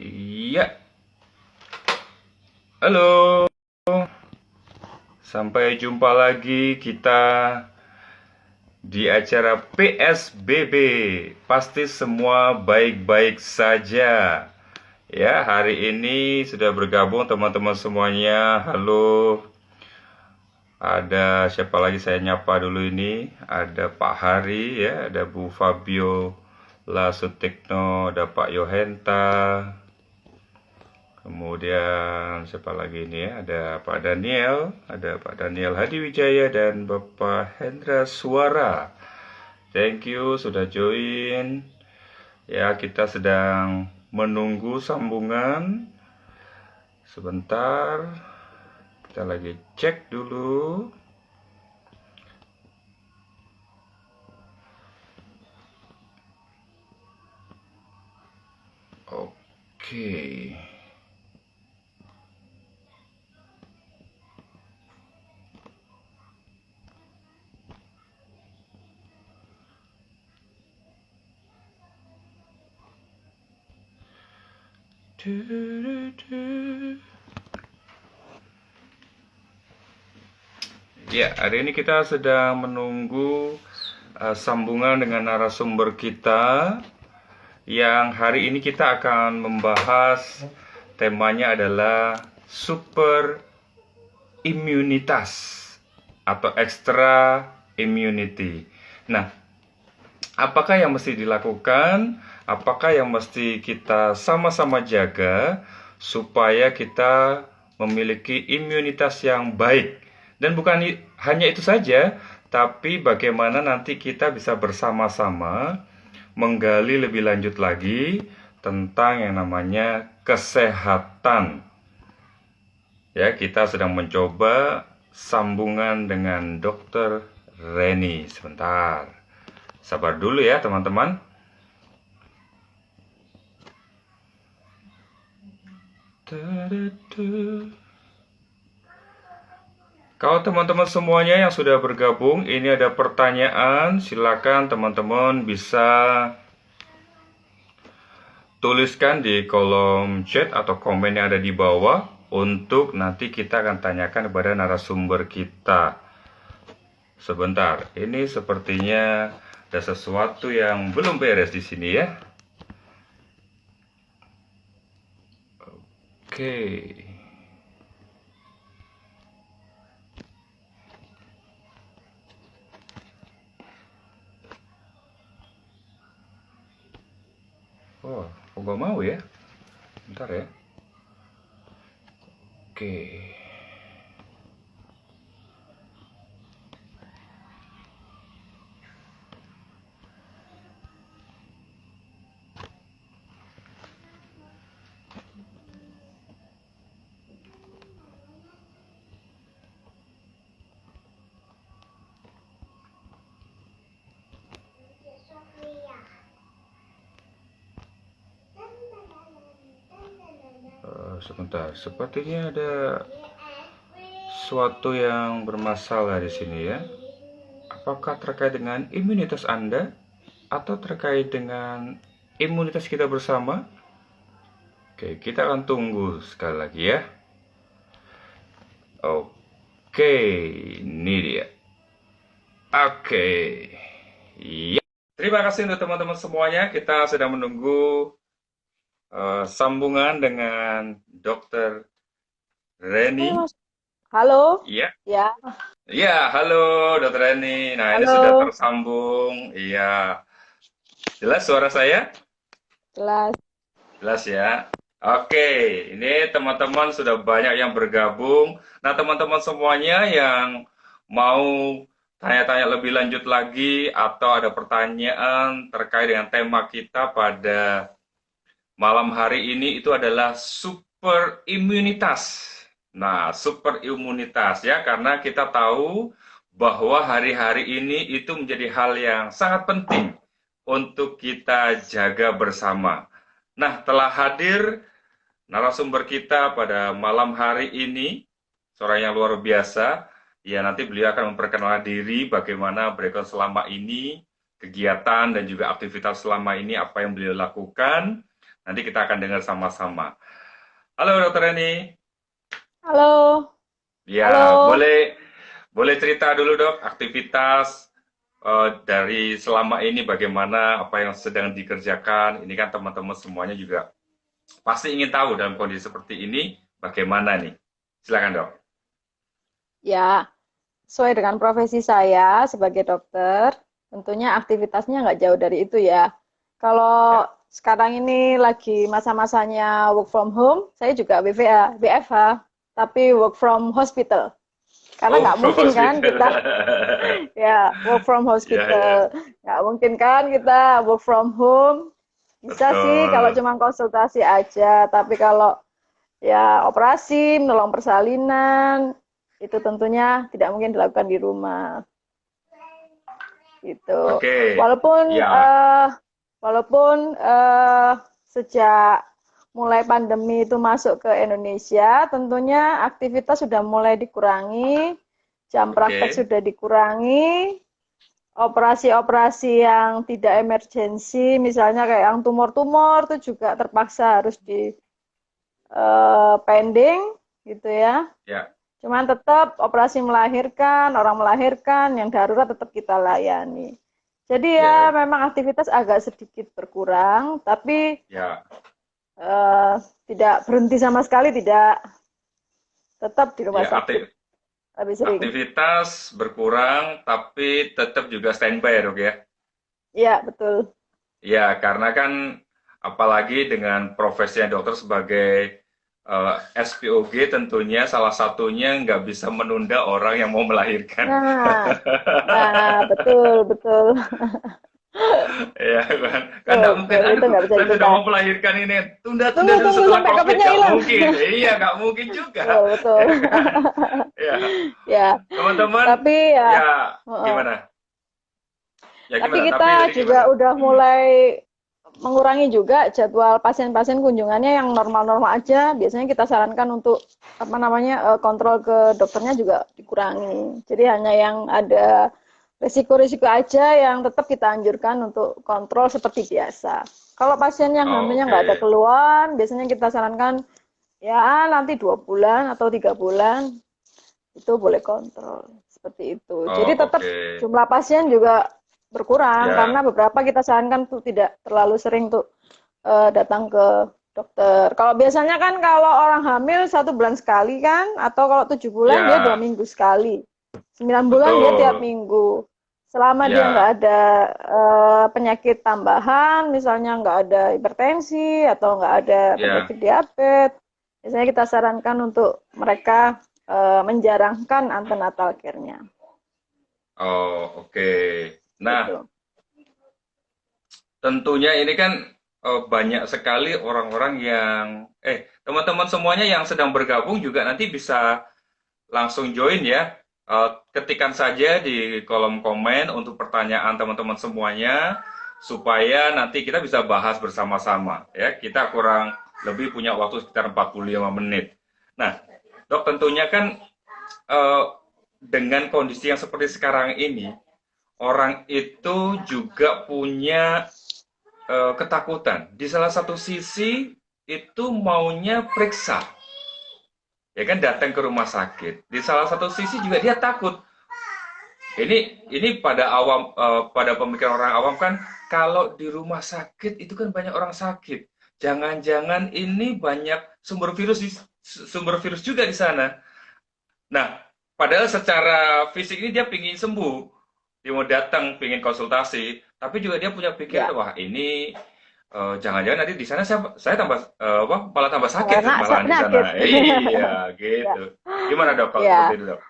Iya, halo. Sampai jumpa lagi kita di acara PSBB. Pasti semua baik-baik saja. Ya, hari ini sudah bergabung teman-teman semuanya. Halo. Ada siapa lagi saya nyapa dulu ini? Ada Pak Hari ya, ada Bu Fabio Lasutekno, ada Pak Yohenta. Kemudian siapa lagi ini ya? Ada Pak Daniel Hadiwijaya dan Bapak Hendra Suara. Thank you sudah join. Ya, kita sedang menunggu sambungan. Sebentar. Kita lagi cek dulu. Oke. Ya, hari ini kita sedang menunggu sambungan dengan narasumber kita yang hari ini kita akan membahas temanya adalah super imunitas atau extra immunity. Nah, apakah yang mesti dilakukan? Apakah yang mesti kita sama-sama jaga supaya kita memiliki imunitas yang baik? Dan bukan hanya itu saja, tapi bagaimana nanti kita bisa bersama-sama menggali lebih lanjut lagi tentang yang namanya kesehatan. Ya, kita sedang mencoba sambungan dengan Dr. Reni. Sebentar. Sabar dulu ya, teman-teman. Kalau teman-teman semuanya yang sudah bergabung, ini ada pertanyaan, silakan teman-teman bisa tuliskan di kolom chat atau komen yang ada di bawah untuk nanti kita akan tanyakan kepada narasumber kita. Sebentar, ini sepertinya ada sesuatu yang belum beres di sini ya. Oke. Oh, kok gak mau ya? Bentar ya. Oke. Sebentar, sepertinya ada sesuatu yang bermasalah di sini ya. Apakah terkait dengan imunitas Anda atau terkait dengan imunitas kita bersama? Oke, kita akan tunggu sekali lagi ya. Oke, ini dia. Oke. Ya. Terima kasih untuk teman-teman semuanya. Kita sedang menunggu sambungan dengan Dr. Reni. Halo, Iya. ya, Iya, halo Dr. Reni. Nah, ini sudah halo, tersambung. Iya. Jelas suara saya? jelas. Jelas ya. Oke, ini teman-teman sudah banyak yang bergabung. Nah, teman-teman semuanya yang mau tanya-tanya lebih lanjut lagi atau ada pertanyaan terkait dengan tema kita pada malam hari ini itu adalah super imunitas. Nah, super imunitas ya, karena kita tahu bahwa hari-hari ini itu menjadi hal yang sangat penting untuk kita jaga bersama. Nah, telah hadir narasumber kita pada malam hari ini, seorang yang luar biasa. Ya, nanti beliau akan memperkenalkan diri bagaimana beliau selama ini, kegiatan dan juga aktivitas selama ini, apa yang beliau lakukan. Nanti kita akan dengar sama-sama. Halo Dokter Eni. Halo, Ya, halo. boleh boleh cerita dulu dok, aktivitas dari selama ini bagaimana, apa yang sedang dikerjakan. Ini kan teman-teman semuanya juga pasti ingin tahu dalam kondisi seperti ini bagaimana nih. Silakan dok. Ya, sesuai dengan profesi saya sebagai dokter, tentunya aktivitasnya nggak jauh dari itu ya. Kalau Ya. sekarang ini lagi masa-masanya work from home, saya juga WFH, WFH, tapi work from hospital. Karena Oh, nggak from mungkin kan hospital. kita ya work from Ya, ya, hospital, nggak mungkin kan kita work from home. Bisa sih kalau betul. cuma konsultasi aja, tapi kalau ya operasi, menolong persalinan, itu tentunya tidak mungkin dilakukan di rumah. Gitu. Oke, Walaupun ya, eh, walaupun sejak mulai pandemi itu masuk ke Indonesia, tentunya aktivitas sudah mulai dikurangi, jam praktek oke, sudah dikurangi, operasi-operasi yang tidak emergensi, misalnya kayak yang tumor-tumor itu juga terpaksa harus di pending gitu ya. ya, Cuman tetap operasi melahirkan, orang melahirkan, yang darurat tetap kita layani. Jadi ya, ya ya, memang aktivitas agak sedikit berkurang, tapi ya, eh, tidak berhenti sama sekali, tidak, tetap di rumah ya, sakit lebih sering. aktivitas berkurang, tapi tetap juga standby ya dok ya. Iya, betul. Ya, karena kan apalagi dengan profesinya dokter sebagai SPOG tentunya salah satunya nggak bisa menunda orang yang mau melahirkan. Nah, nah, betul, betul, Ya kan, kan betul, nggak mungkin, betul. Itu aduh, nggak bisa saya sudah ditunda. mau melahirkan ini, tunda-tunda Tunggu, dulu tunggu setelah sampai COVID, covidnya nggak hilang. mungkin. Iya, nggak mungkin juga. Betul, betul. Ya kan? Ya, Ya, teman-teman, tapi ya, ya heeh. gimana? Ya Tapi gimana? Tapi kita tadi juga gimana? udah mulai mengurangi juga jadwal pasien-pasien kunjungannya yang normal-normal aja. Biasanya kita sarankan untuk apa namanya kontrol ke dokternya juga dikurangi. Jadi hanya yang ada risiko-risiko aja yang tetap kita anjurkan untuk kontrol seperti biasa. Kalau pasien yang Oh, hamilnya nggak ada oke. keluhan, biasanya kita sarankan ya nanti 2 bulan atau 3 bulan itu boleh kontrol seperti itu. Jadi Oh, tetap oke. jumlah pasien juga berkurang karena Ya, beberapa kita sarankan tuh tidak terlalu sering tuh datang ke dokter. Kalau biasanya kan kalau orang hamil 1 bulan sekali kan, atau kalau 7 bulan dia ya, 2 minggu sekali, 9 bulan dia tiap betul. minggu. Selama dia nggak Ya, ada penyakit tambahan, misalnya nggak ada hipertensi atau nggak ada ya. penyakit diabetes, biasanya kita sarankan untuk mereka menjarangkan antenatal care-nya. Oh, oke. Nah, Gitu. tentunya ini kan banyak sekali orang-orang yang, teman-teman semuanya yang sedang bergabung juga nanti bisa langsung join ya. Ketikkan saja di kolom komen untuk pertanyaan teman-teman semuanya, supaya nanti kita bisa bahas bersama-sama. Ya, kita kurang lebih punya waktu sekitar 45 menit. Nah, dok tentunya kan eh, dengan kondisi yang seperti sekarang ini, orang itu juga punya ketakutan. Di salah satu sisi itu maunya periksa, ya kan datang ke rumah sakit. Di salah satu sisi juga dia takut. Ini pada pemikiran orang awam kan kalau di rumah sakit itu kan banyak orang sakit. Jangan-jangan ini banyak sumber virus juga di sana. Nah, padahal secara fisik ini dia pingin sembuh, dia mau datang, pingin konsultasi, tapi juga dia punya pikiran, Ya, wah ini jangan-jangan nanti di sana saya tambah apa, malah tambah sakit karena malahan di penyakit. sana. Iya, Ya, gitu. Gimana dok kalau seperti ya. itu dok?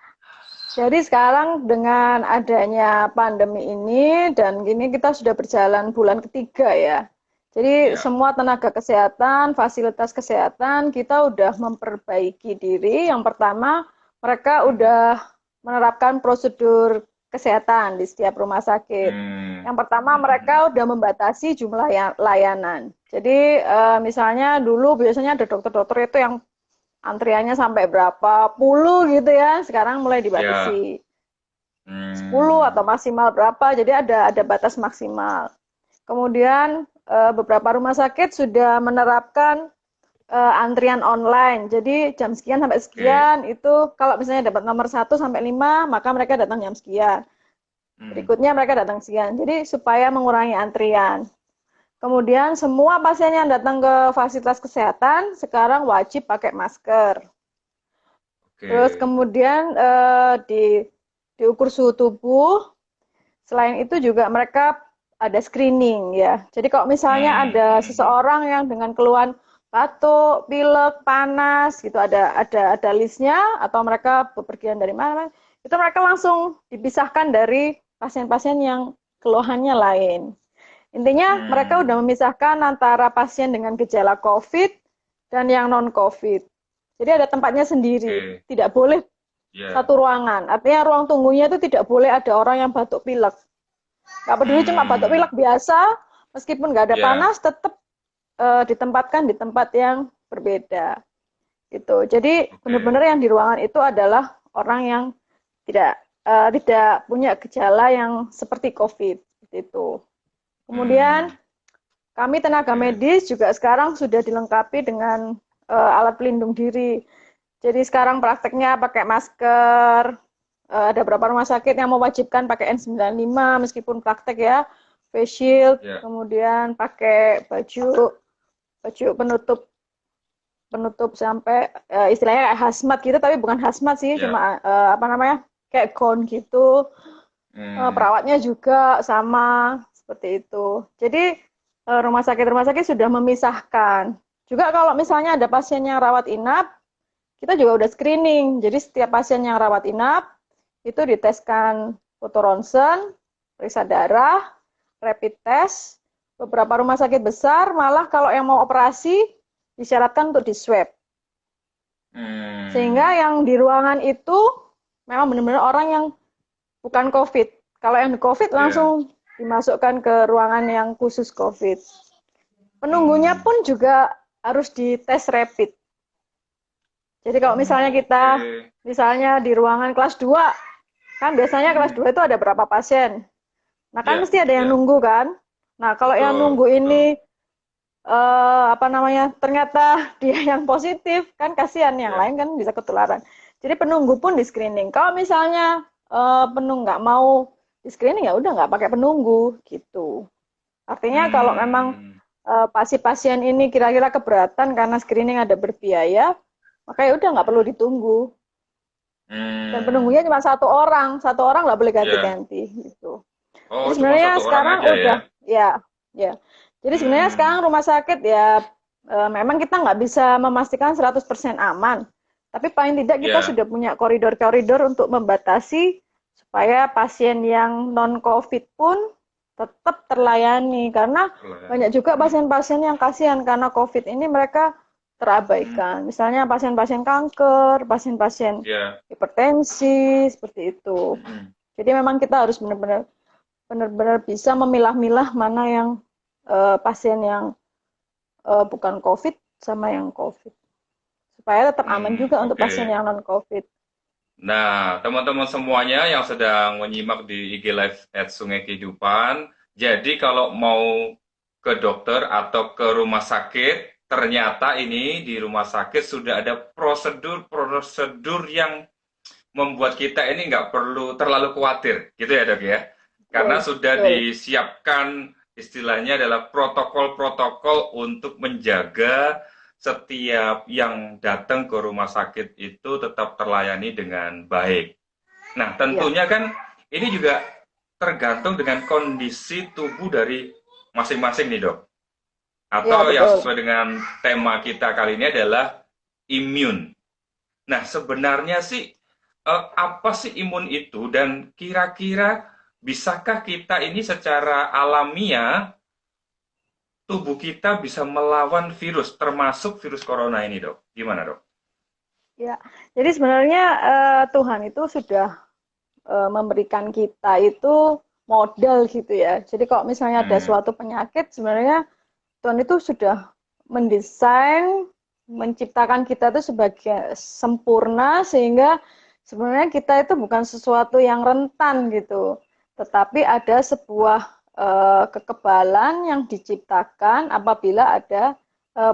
Jadi sekarang dengan adanya pandemi ini dan gini kita sudah berjalan bulan ketiga ya. Jadi Ya, semua tenaga kesehatan, fasilitas kesehatan kita udah memperbaiki diri. Yang pertama, mereka hmm, udah menerapkan prosedur kesehatan di setiap rumah sakit. hmm, Yang pertama, mereka udah membatasi jumlah layanan. Jadi misalnya dulu biasanya ada dokter-dokter itu yang antriannya sampai berapa puluh gitu ya, sekarang mulai ya, dibatasi 10 hmm, atau maksimal berapa, jadi ada batas maksimal. Kemudian beberapa rumah sakit sudah menerapkan antrian online. Jadi jam sekian sampai Oke. sekian itu kalau misalnya dapat nomor 1 sampai 5, maka mereka datang jam sekian. Hmm. Berikutnya mereka datang sekian. Jadi supaya mengurangi antrian. Kemudian semua pasien yang datang ke fasilitas kesehatan sekarang wajib pakai masker. Terus Oke. kemudian diukur suhu tubuh. Selain itu juga mereka ada screening ya. Jadi kalau misalnya Hmm. ada Hmm. Hmm. seseorang yang dengan keluhan batuk, pilek, panas gitu ada listnya atau mereka bepergian dari mana, itu mereka langsung dipisahkan dari pasien-pasien yang keluhannya lain. Intinya mereka udah Hmm. memisahkan antara pasien dengan gejala COVID dan yang non-COVID. Jadi ada tempatnya sendiri, Oke. tidak boleh Ya. satu ruangan. Artinya ruang tunggunya itu tidak boleh ada orang yang batuk pilek. Nggak peduli cuma batuk Hmm. pilek biasa, meskipun nggak ada Ya. panas, tetap ditempatkan di tempat yang berbeda. Gitu. Jadi Oke. benar-benar yang di ruangan itu adalah orang yang tidak punya gejala yang seperti COVID. Seperti itu. Kemudian Hmm. kami tenaga Oke. medis juga sekarang sudah dilengkapi dengan alat pelindung diri. Jadi sekarang prakteknya pakai masker. Ada beberapa rumah sakit yang mewajibkan pakai N95 meskipun praktek ya, face shield, Ya. kemudian pakai baju baju penutup penutup sampai istilahnya kayak hazmat gitu, tapi bukan hazmat sih, Ya. cuma apa namanya kayak gown gitu. Hmm. Perawatnya juga sama seperti itu. Jadi rumah sakit sudah memisahkan. Juga kalau misalnya ada pasien yang rawat inap, kita juga udah screening. Jadi setiap pasien yang rawat inap itu diteskan foto ronsen, periksa darah, rapid test. Beberapa rumah sakit besar malah kalau yang mau operasi disyaratkan untuk di swab. Sehingga Hmm. yang di ruangan itu memang benar-benar orang yang bukan COVID. Kalau yang di COVID Ya. langsung dimasukkan ke ruangan yang khusus COVID. Penunggunya Hmm. pun juga harus dites rapid. Jadi kalau misalnya Oh, kita oke. misalnya di ruangan kelas 2, kan biasanya kelas Hmm. 2 itu ada berapa pasien. Nah, kan Ya. mesti ada yang Ya. nunggu kan. Nah, kalau yang Betul. nunggu Betul. ini apa namanya? Ternyata dia yang positif, kan kasihan yang Ya. lain kan bisa ketularan. Jadi penunggu pun di screening. Kalau misalnya penunggu nggak mau di screening ya udah nggak pakai penunggu gitu. Artinya kalau memang Hmm. pasien ini kira-kira keberatan karena screening ada berbiaya, maka ya udah nggak perlu Hmm. ditunggu. Dan Hmm. penunggunya cuma satu orang nggak boleh Ya. ganti-ganti gitu. Oh, Jadi cuma sebenarnya satu orang sekarang aja ya. udah ya ya. Jadi sebenarnya Hmm. sekarang rumah sakit ya memang kita nggak bisa memastikan 100% aman. Tapi paling tidak kita Ya. sudah punya koridor-koridor untuk membatasi supaya pasien yang non-COVID pun tetap terlayani. Karena banyak Pelan. juga Hmm. pasien-pasien yang kasihan karena COVID ini mereka Hmm. terabaikan. Misalnya pasien-pasien kanker, pasien-pasien Ya. hipertensi, seperti itu. Hmm. Jadi memang kita harus benar-benar bisa memilah-milah mana yang pasien yang bukan COVID sama yang COVID. Supaya tetap aman Hmm. juga untuk Oke. pasien yang non-COVID. Nah, teman-teman semuanya yang sedang menyimak di IG Live at Sungai Kehidupan, jadi kalau mau ke dokter atau ke rumah sakit, ternyata ini di rumah sakit sudah ada prosedur-prosedur yang membuat kita ini nggak perlu terlalu khawatir, gitu ya dok ya? Betul, Karena sudah betul. disiapkan istilahnya adalah protokol-protokol untuk menjaga setiap yang datang ke rumah sakit itu tetap terlayani dengan baik. Nah, Iya, tentunya kan ini juga tergantung dengan kondisi tubuh dari masing-masing nih dok. iya Atau yang betul. sesuai dengan tema kita kali ini adalah imun. Nah, sebenarnya sih apa sih imun itu dan kira-kira bisakah kita ini secara alamiah tubuh kita bisa melawan virus termasuk virus corona ini, Dok? Gimana, Dok? Ya, jadi sebenarnya Tuhan itu sudah memberikan kita itu modal gitu ya. Jadi kalau misalnya ada Hmm, suatu penyakit, sebenarnya Tuhan itu sudah mendesain, menciptakan kita itu sebagai sempurna sehingga sebenarnya kita itu bukan sesuatu yang rentan gitu, tetapi ada sebuah kekebalan yang diciptakan apabila ada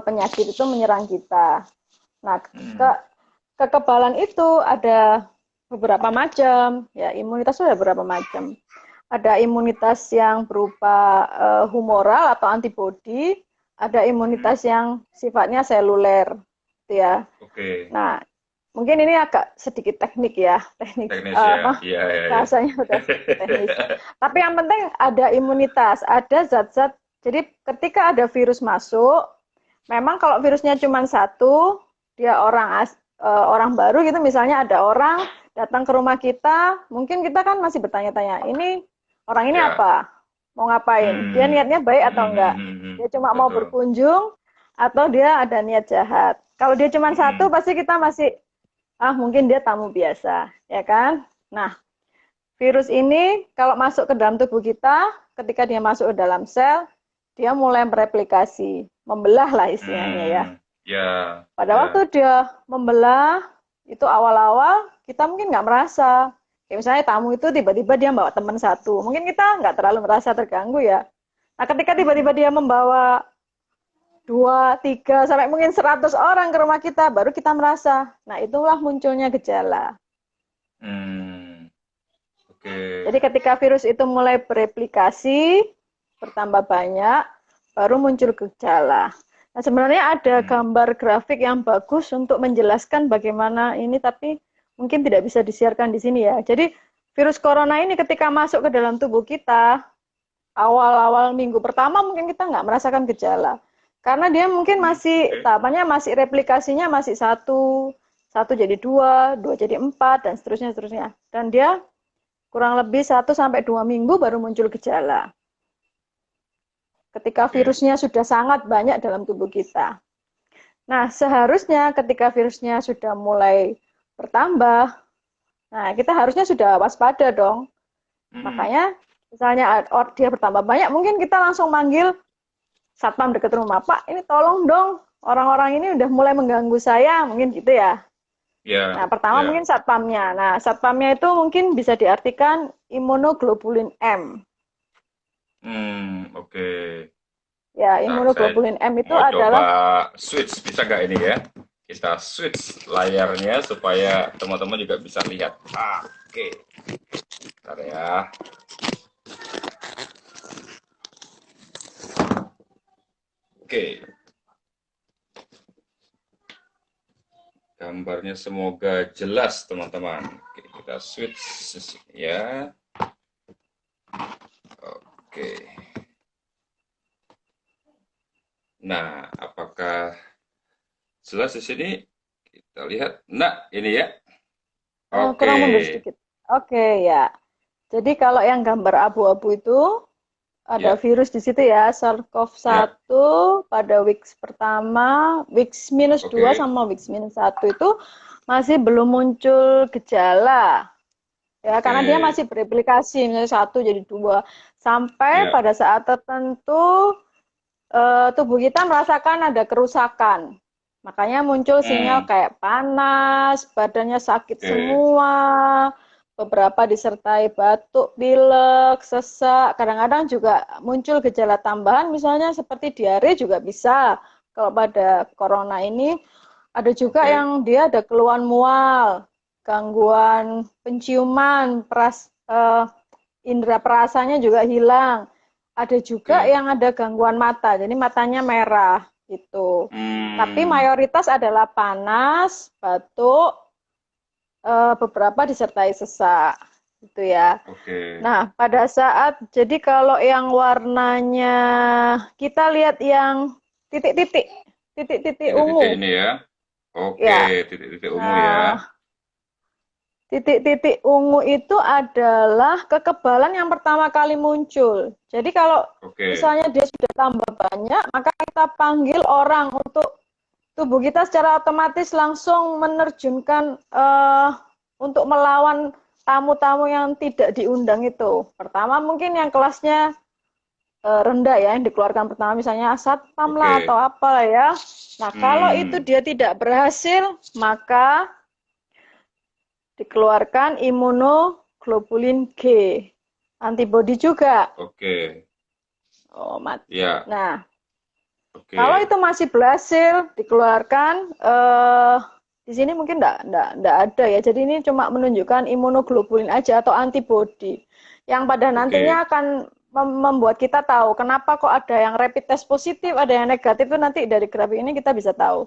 penyakit itu menyerang kita. Nah, Hmm. kekebalan itu ada beberapa macam, ya imunitas itu ada beberapa macam. Ada imunitas yang berupa humoral atau antibodi, ada Hmm. imunitas yang sifatnya seluler, gitu ya. Oke. Nah, mungkin ini agak sedikit teknik ya, teknik Teknis ya. apa Iya, iya, iya. bahasanya udah teknis. Tapi yang penting ada imunitas, ada zat-zat. Jadi ketika ada virus masuk, memang kalau virusnya cuma satu, dia orang baru gitu, misalnya ada orang datang ke rumah kita, mungkin kita kan masih bertanya-tanya, ini orang ini Ya. apa? Mau ngapain? Dia Hmm. niatnya baik atau Hmm, hmm, enggak? hmm, hmm. Dia cuma mau Betul. berkunjung atau dia ada niat jahat? Kalau dia cuma satu, Hmm. pasti kita masih, mungkin dia tamu biasa, ya kan? Nah, virus ini kalau masuk ke dalam tubuh kita, ketika dia masuk ke dalam sel, dia mulai mereplikasi, membelah lah istilahnya ya. Hmm. Ya. Pada waktu Ya. dia membelah, itu awal-awal kita mungkin nggak merasa. Kayak misalnya tamu itu tiba-tiba dia bawa teman satu. Mungkin kita nggak terlalu merasa terganggu ya. Nah ketika tiba-tiba Hmm. dia membawa 2, 3, sampai mungkin 100 orang ke rumah kita, baru kita merasa. Nah itulah munculnya gejala. Hmm. Oke. Jadi ketika virus itu mulai bereplikasi, bertambah banyak, baru muncul gejala. Nah, sebenarnya ada Hmm. gambar grafik yang bagus untuk menjelaskan bagaimana ini, tapi mungkin tidak bisa disiarkan di sini ya. Jadi virus corona ini ketika masuk ke dalam tubuh kita, awal-awal minggu pertama mungkin kita nggak merasakan gejala. Karena dia mungkin Hmm. masih, Oke. tahapannya masih replikasinya masih satu, satu jadi dua, dua jadi empat, dan seterusnya, seterusnya. Dan dia kurang lebih 1 sampai 2 minggu baru muncul gejala. Ketika Oke. virusnya sudah sangat banyak dalam tubuh kita. Nah, seharusnya ketika virusnya sudah mulai bertambah, nah kita harusnya sudah waspada dong. Hmm. Makanya misalnya dia bertambah banyak, mungkin kita langsung manggil satpam dekat rumah, Pak, ini tolong dong, orang-orang ini udah mulai mengganggu saya, mungkin gitu ya. Nah, Ya. pertama mungkin Ya. satpamnya. Nah, satpamnya itu mungkin bisa diartikan imunoglobulin M. Oke. Ya, Bentar, saya imunoglobulin M itu mau coba adalah, switch, bisa nggak ini ya? Kita switch layarnya supaya teman-teman juga bisa lihat. Oke, bentar ya. Oke, gambarnya semoga jelas teman-teman. Oke, kita switch ya. Oke. Nah, apakah jelas di sini? Kita lihat. Nah, ini ya. Oke. kurang mundur sedikit. Oke, ya. Jadi kalau yang gambar abu-abu itu ada Ya, virus di situ ya, ya. SARS-CoV-1 pada weeks pertama, weeks minus 2 Oke. sama weeks minus 1 itu masih belum muncul gejala. Ya, karena dia Oke. masih bereplikasi, misalnya satu jadi dua. Sampai Ya. pada saat tertentu tubuh kita merasakan ada kerusakan. Makanya muncul sinyal Hmm. kayak panas, badannya sakit Oke. semua, beberapa disertai batuk, pilek, sesak. Kadang-kadang juga muncul gejala tambahan, misalnya seperti diare juga bisa. Kalau pada corona ini ada juga Oke. yang dia ada keluhan mual, gangguan penciuman, indera perasanya juga hilang. Ada juga Oke. yang ada gangguan mata, jadi matanya merah gitu. Tapi Hmm. mayoritas adalah panas, batuk, beberapa disertai sesak gitu ya. Oke. Nah, pada saat jadi kalau yang warnanya kita lihat yang titik-titik, titik-titik Titik-titik ungu. ini ya. Oke, Ya. titik-titik ungu ya. Nah, titik-titik ungu itu adalah kekebalan yang pertama kali muncul. Jadi kalau Oke. misalnya dia sudah tambah banyak, maka kita panggil orang untuk tubuh kita secara otomatis langsung menerjunkan untuk melawan tamu-tamu yang tidak diundang itu. Pertama mungkin yang kelasnya rendah ya, yang dikeluarkan pertama misalnya satpam lah atau Oke. apa ya. Nah, kalau itu Hmm. dia tidak berhasil, maka dikeluarkan imunoglobulin G, antibodi juga. Oke. Oh, mati. Ya, Nah, kalau oke. itu masih berhasil dikeluarkan, di sini mungkin enggak ada ya. Jadi ini cuma menunjukkan imunoglobulin aja atau antibodi yang pada nantinya Oke. akan membuat kita tahu kenapa kok ada yang rapid test positif, ada yang negatif itu nanti dari grafik ini kita bisa tahu.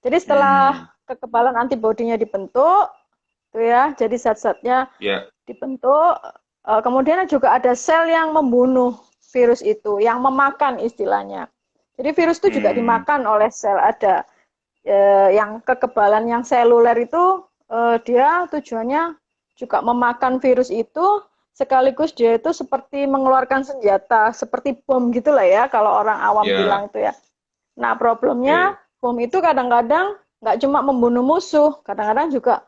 Jadi setelah Hmm, kekebalan antibodinya dibentuk, tuh ya, jadi zat-zatnya ya. dibentuk, kemudian juga ada sel yang membunuh virus itu, yang memakan istilahnya. Jadi virus itu juga Hmm, dimakan oleh sel. Ada yang kekebalan yang seluler itu dia tujuannya juga memakan virus itu, sekaligus dia itu seperti mengeluarkan senjata, seperti bom gitulah ya kalau orang awam ya. bilang itu ya. Nah problemnya Oke. bom itu kadang-kadang nggak cuma membunuh musuh, kadang-kadang juga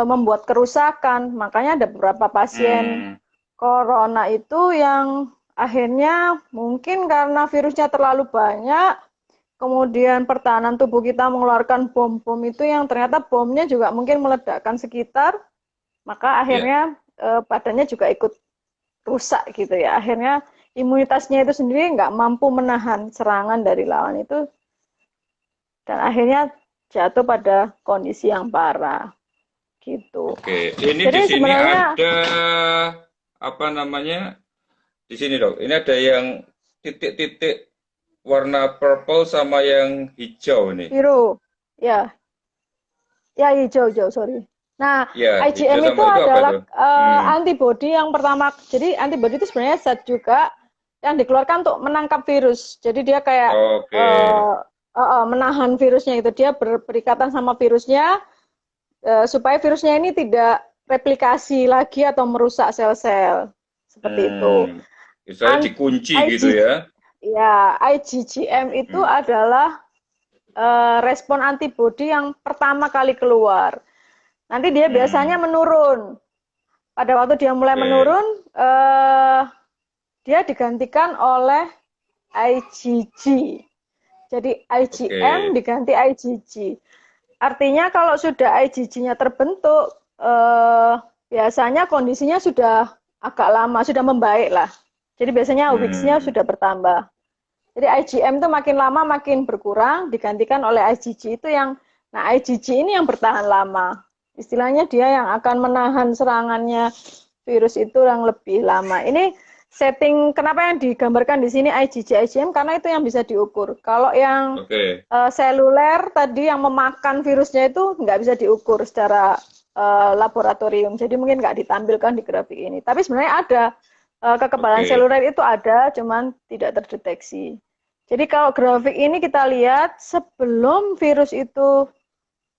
membuat kerusakan. Makanya ada beberapa pasien Hmm, corona itu yang akhirnya mungkin karena virusnya terlalu banyak, kemudian pertahanan tubuh kita mengeluarkan bom-bom itu yang ternyata bomnya juga mungkin meledakkan sekitar, maka ya. akhirnya badannya juga ikut rusak gitu ya. Akhirnya imunitasnya itu sendiri nggak mampu menahan serangan dari lawan itu dan akhirnya jatuh pada kondisi yang parah gitu. Oke. Ini di Jadi sini sebenarnya ada apa namanya? Di sini dok. Ini ada yang titik-titik warna purple sama yang hijau nih. biru, ya, ya hijau-hijau, sorry. Nah, Ya, hijau IgM itu sama itu apa adalah tuh? Hmm, antibodi yang pertama. Jadi antibodi itu sebenarnya zat juga yang dikeluarkan untuk menangkap virus. Jadi dia kayak oke. menahan virusnya itu. Dia berikatan sama virusnya supaya virusnya ini tidak replikasi lagi atau merusak sel-sel. Seperti itu. Hmm, misalnya dikunci gitu IG, ya. ya, IgGM itu Hmm, adalah respon antibodi yang pertama kali keluar. Nanti dia biasanya hmm, menurun. Pada waktu dia mulai oke, menurun, dia digantikan oleh IgG. Jadi oke. IgM diganti IgG. Artinya kalau sudah IgG-nya terbentuk, biasanya kondisinya sudah agak lama, sudah membaik lah. Jadi biasanya weeks-nya Hmm, sudah bertambah. Jadi IgM itu makin lama makin berkurang, digantikan oleh IgG itu yang, nah IgG ini yang bertahan lama. Istilahnya dia yang akan menahan serangannya virus itu yang lebih lama. Ini setting kenapa yang digambarkan di sini IgG, IgM karena itu yang bisa diukur. Kalau yang oke, seluler tadi yang memakan virusnya itu nggak bisa diukur secara laboratorium. Jadi mungkin nggak ditampilkan di grafik ini. Tapi sebenarnya ada kekebalan oke. seluler itu ada, cuman tidak terdeteksi. Jadi kalau grafik ini kita lihat sebelum virus itu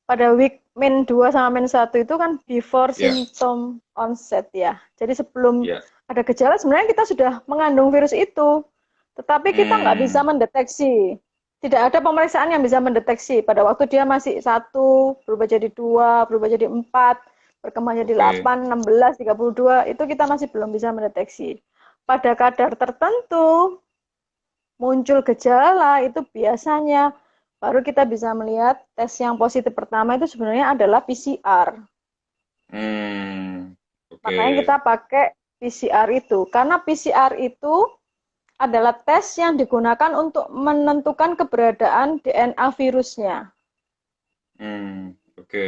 pada week min 2 sama min 1 itu kan before Ya, symptom onset ya. Jadi sebelum ya. ada gejala sebenarnya kita sudah mengandung virus itu. Tetapi kita nggak bisa Hmm, mendeteksi. Tidak ada pemeriksaan yang bisa mendeteksi pada waktu dia masih 1, berubah jadi 2, berubah jadi 4, berkembang jadi oke. 8, 16, 32, itu kita masih belum bisa mendeteksi. Pada kadar tertentu, muncul gejala itu biasanya baru kita bisa melihat tes yang positif pertama itu sebenarnya adalah PCR. Hmm, oke. Makanya kita pakai PCR itu. Karena PCR itu adalah tes yang digunakan untuk menentukan keberadaan DNA virusnya. Hmm, oke.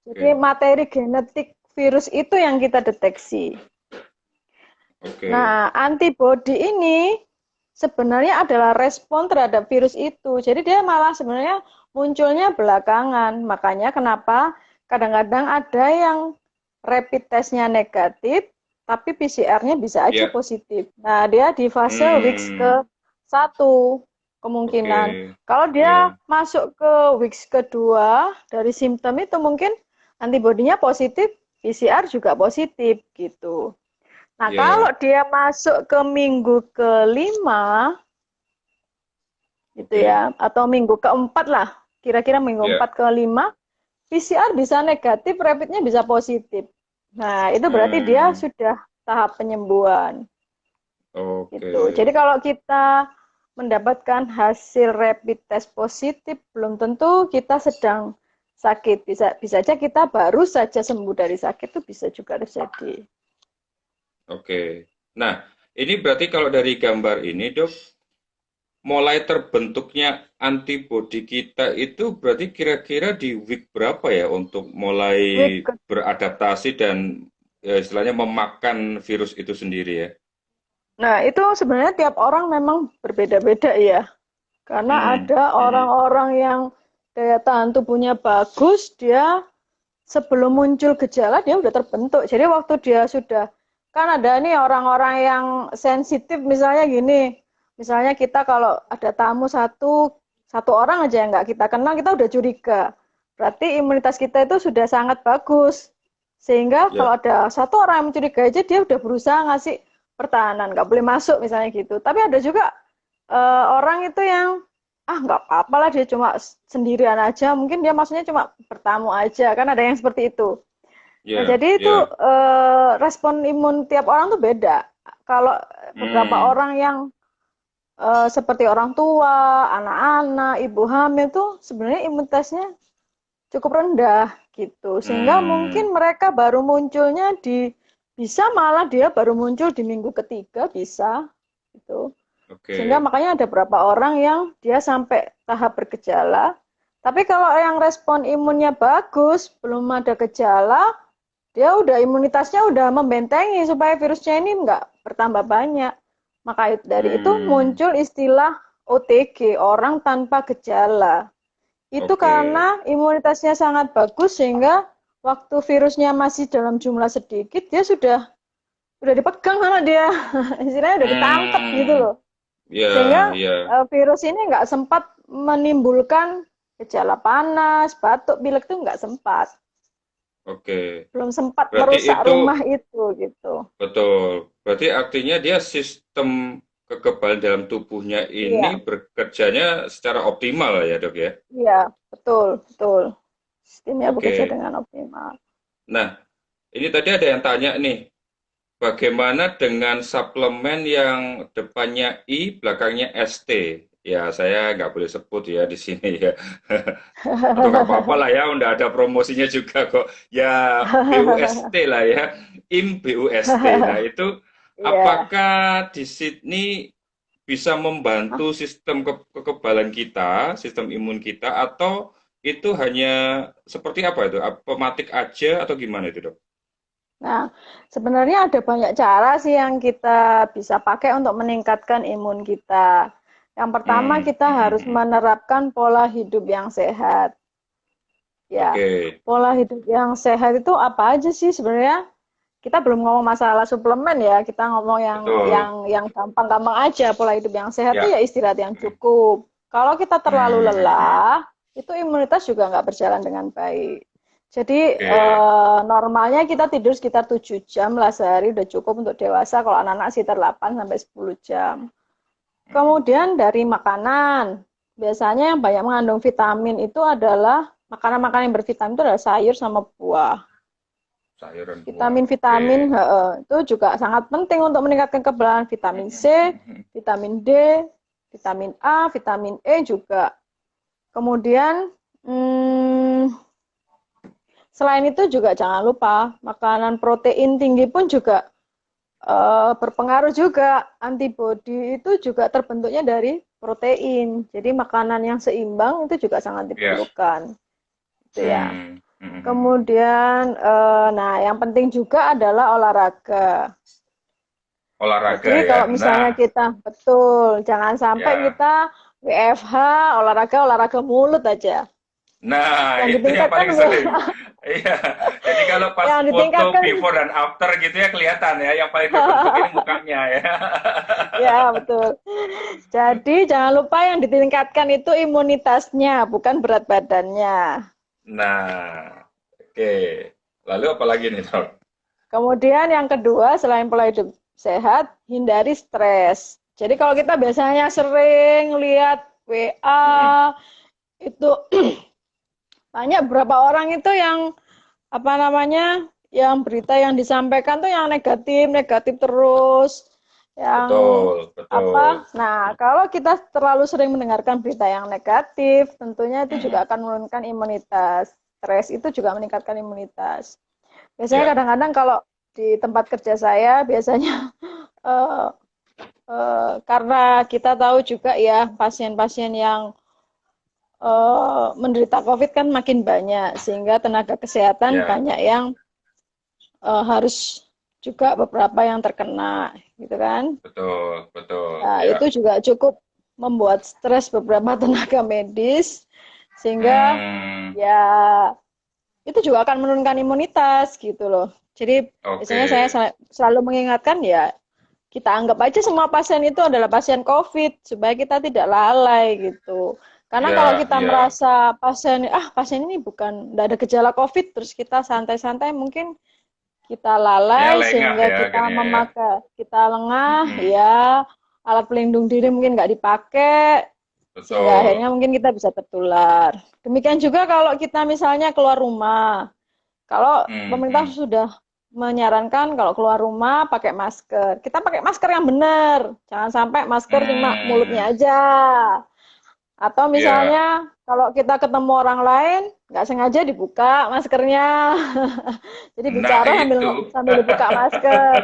Jadi Oke, materi genetik virus itu yang kita deteksi. oke. Nah, antibodi ini sebenarnya adalah respon terhadap virus itu. Jadi dia malah sebenarnya munculnya belakangan. Makanya kenapa kadang-kadang ada yang rapid testnya negatif, tapi PCR-nya bisa aja Ya. positif. Nah, dia di fase weeks ke Hmm, satu oke. kemungkinan. Kalau dia Ya, masuk ke weeks kedua dari simptom itu mungkin antibodinya positif, PCR juga positif gitu. Nah, kalau ya. dia masuk ke minggu kelima, gitu Oke. ya, atau minggu keempat lah, kira-kira minggu Ya. 4 ke 5, PCR bisa negatif, rapidnya bisa positif. Nah, itu berarti dia Hmm, sudah tahap penyembuhan. oke. Gitu. Jadi kalau kita mendapatkan hasil rapid test positif, belum tentu kita sedang sakit. Bisa bisa aja kita baru saja sembuh dari sakit itu bisa juga terjadi. Oke. Nah, Ini berarti kalau dari gambar ini, Dok, mulai terbentuknya antibodi kita itu berarti kira-kira di week berapa ya untuk mulai Week beradaptasi dan istilahnya memakan virus itu sendiri ya? Nah, itu sebenarnya tiap orang memang berbeda-beda ya. Karena Hmm, ada hmm, orang-orang yang daya tahan tubuhnya bagus, dia sebelum muncul gejala dia udah terbentuk. Jadi waktu dia sudah, kan ada nih orang-orang yang sensitif misalnya gini. Misalnya kita kalau ada tamu satu orang aja yang nggak kita kenal, kita udah curiga. Berarti imunitas kita itu sudah sangat bagus. Sehingga ya, kalau ada satu orang yang mencurigai aja, dia udah berusaha ngasih pertahanan, nggak boleh masuk misalnya gitu. Tapi ada juga orang itu yang nggak apa-apa lah dia cuma sendirian aja, mungkin dia maksudnya cuma bertamu aja, kan ada yang seperti itu. Nah ya, jadi itu ya. respon imun tiap orang tuh beda. Kalau beberapa Hmm, orang yang seperti orang tua, anak-anak, ibu hamil tuh sebenarnya imunitasnya cukup rendah gitu, sehingga hmm, mungkin mereka baru munculnya bisa malah dia baru muncul di minggu ketiga bisa gitu. Sehingga oke. makanya ada beberapa orang yang dia sampai tahap bergejala. Tapi kalau yang respon imunnya bagus, belum ada gejala, dia udah imunitasnya udah membentengi supaya virusnya ini nggak bertambah banyak. Maka dari itu Hmm, muncul istilah OTG, orang tanpa gejala. Itu oke. karena imunitasnya sangat bagus sehingga waktu virusnya masih dalam jumlah sedikit, dia sudah dipegang sama dia. Istilahnya udah ditangkap gitu Hmm, loh. ya, Sehingga ya, virus ini nggak sempat menimbulkan gejala panas, batuk, pilek itu nggak sempat. oke. Belum sempat Berarti merusak itu rumah itu gitu. betul. Berarti artinya dia sistem kekebalan dalam tubuhnya Iya, ini bekerjanya secara optimal ya, Dok ya? iya, betul, betul. Sistemnya bekerja Oke. dengan optimal. Nah, ini tadi ada yang tanya nih, bagaimana dengan suplemen yang depannya I, belakangnya ST? Ya, saya nggak boleh sebut ya di sini ya. Atau nggak apa-apa lah ya, udah ada promosinya juga kok. Ya, BUST lah ya, IM BUST. Nah, itu Iya. apakah di sini bisa Hah? membantu sistem kekebalan kita, sistem imun kita, atau itu hanya seperti apa itu? Pematik aja atau gimana itu, Dok? Nah, sebenarnya ada banyak cara sih yang kita bisa pakai untuk meningkatkan imun kita. Yang pertama, Hmm, kita harus menerapkan pola hidup yang sehat. Ya, oke, pola hidup yang sehat itu apa aja sih sebenarnya? Kita belum ngomong masalah suplemen ya, kita ngomong yang betul. gampang-gampang aja. Pola hidup yang sehat itu Ya. ya istirahat yang cukup. Kalau kita terlalu Hmm, lelah, itu imunitas juga nggak berjalan dengan baik. Jadi oke. normalnya kita tidur sekitar 7 jam lah sehari udah cukup untuk dewasa. Kalau anak-anak sekitar 8 sampai 10 jam. Kemudian dari makanan, biasanya yang banyak mengandung vitamin itu adalah makanan-makanan yang bervitamin itu adalah sayur sama buah. Sayuran buah. Oke. Vitamin-vitamin itu juga sangat penting untuk meningkatkan kekebalan vitamin C, vitamin D, vitamin A, vitamin E juga. Kemudian selain itu juga jangan lupa makanan protein tinggi pun juga berpengaruh juga. Antibodi itu juga terbentuknya dari protein. Jadi makanan yang seimbang itu juga sangat Ya. diperlukan. Itu ya. Hmm, hmm, hmm, hmm. Kemudian, nah yang penting juga adalah olahraga. Olahraga Jadi ya. kalau misalnya Nah, kita betul, jangan sampai ya. kita WFH olahraga mulut aja. Nah, Yang itu yang ditingkatkan paling sering. Iya. Jadi kalau pas yang foto ditingkatkan before dan after gitu ya kelihatan ya, yang paling terbentuk ini mukanya ya. ya betul. Jadi jangan lupa yang ditingkatkan itu imunitasnya, bukan berat badannya. Nah, oke. Lalu apa lagi nih, Dok? Kemudian yang kedua, selain pola hidup sehat, hindari stres. Jadi kalau kita biasanya sering lihat Mm-mm. WA, itu banyak beberapa orang itu yang apa namanya, yang berita yang disampaikan tuh yang negatif, negatif terus, yang Betul, apa? betul. Nah, kalau kita terlalu sering mendengarkan berita yang negatif, tentunya itu juga Mm-mm. akan menurunkan imunitas. Stres itu juga meningkatkan imunitas. Biasanya Ya. kadang-kadang kalau di tempat kerja saya, biasanya Karena kita tahu juga ya pasien-pasien yang menderita COVID kan makin banyak, sehingga tenaga kesehatan Ya, banyak yang harus juga beberapa yang terkena, gitu kan. betul, betul. Nah, itu Ya. juga cukup membuat stres beberapa tenaga medis, sehingga Hmm, ya itu juga akan menurunkan imunitas gitu loh. Jadi oke. biasanya saya selalu mengingatkan ya kita anggap aja semua pasien itu adalah pasien COVID supaya kita tidak lalai gitu. Karena kalau Ya, kita ya. merasa pasien ini bukan tidak ada gejala COVID terus kita santai-santai mungkin kita Kayaknya lalai lengah sehingga ya kita akhirnya ya. memakai kita lengah Mm-mm. ya alat pelindung diri mungkin nggak dipakai sehingga Betul. akhirnya mungkin kita bisa tertular. Demikian juga kalau kita misalnya keluar rumah. Kalau pemerintah Mm-mm. sudah menyarankan kalau keluar rumah pakai masker. Kita pakai masker yang benar. Jangan sampai masker cuma mulutnya Hmm, aja. Atau ya. misalnya kalau kita ketemu orang lain, nggak sengaja dibuka maskernya. Jadi Nah, bicara sambil itu. sambil dibuka masker.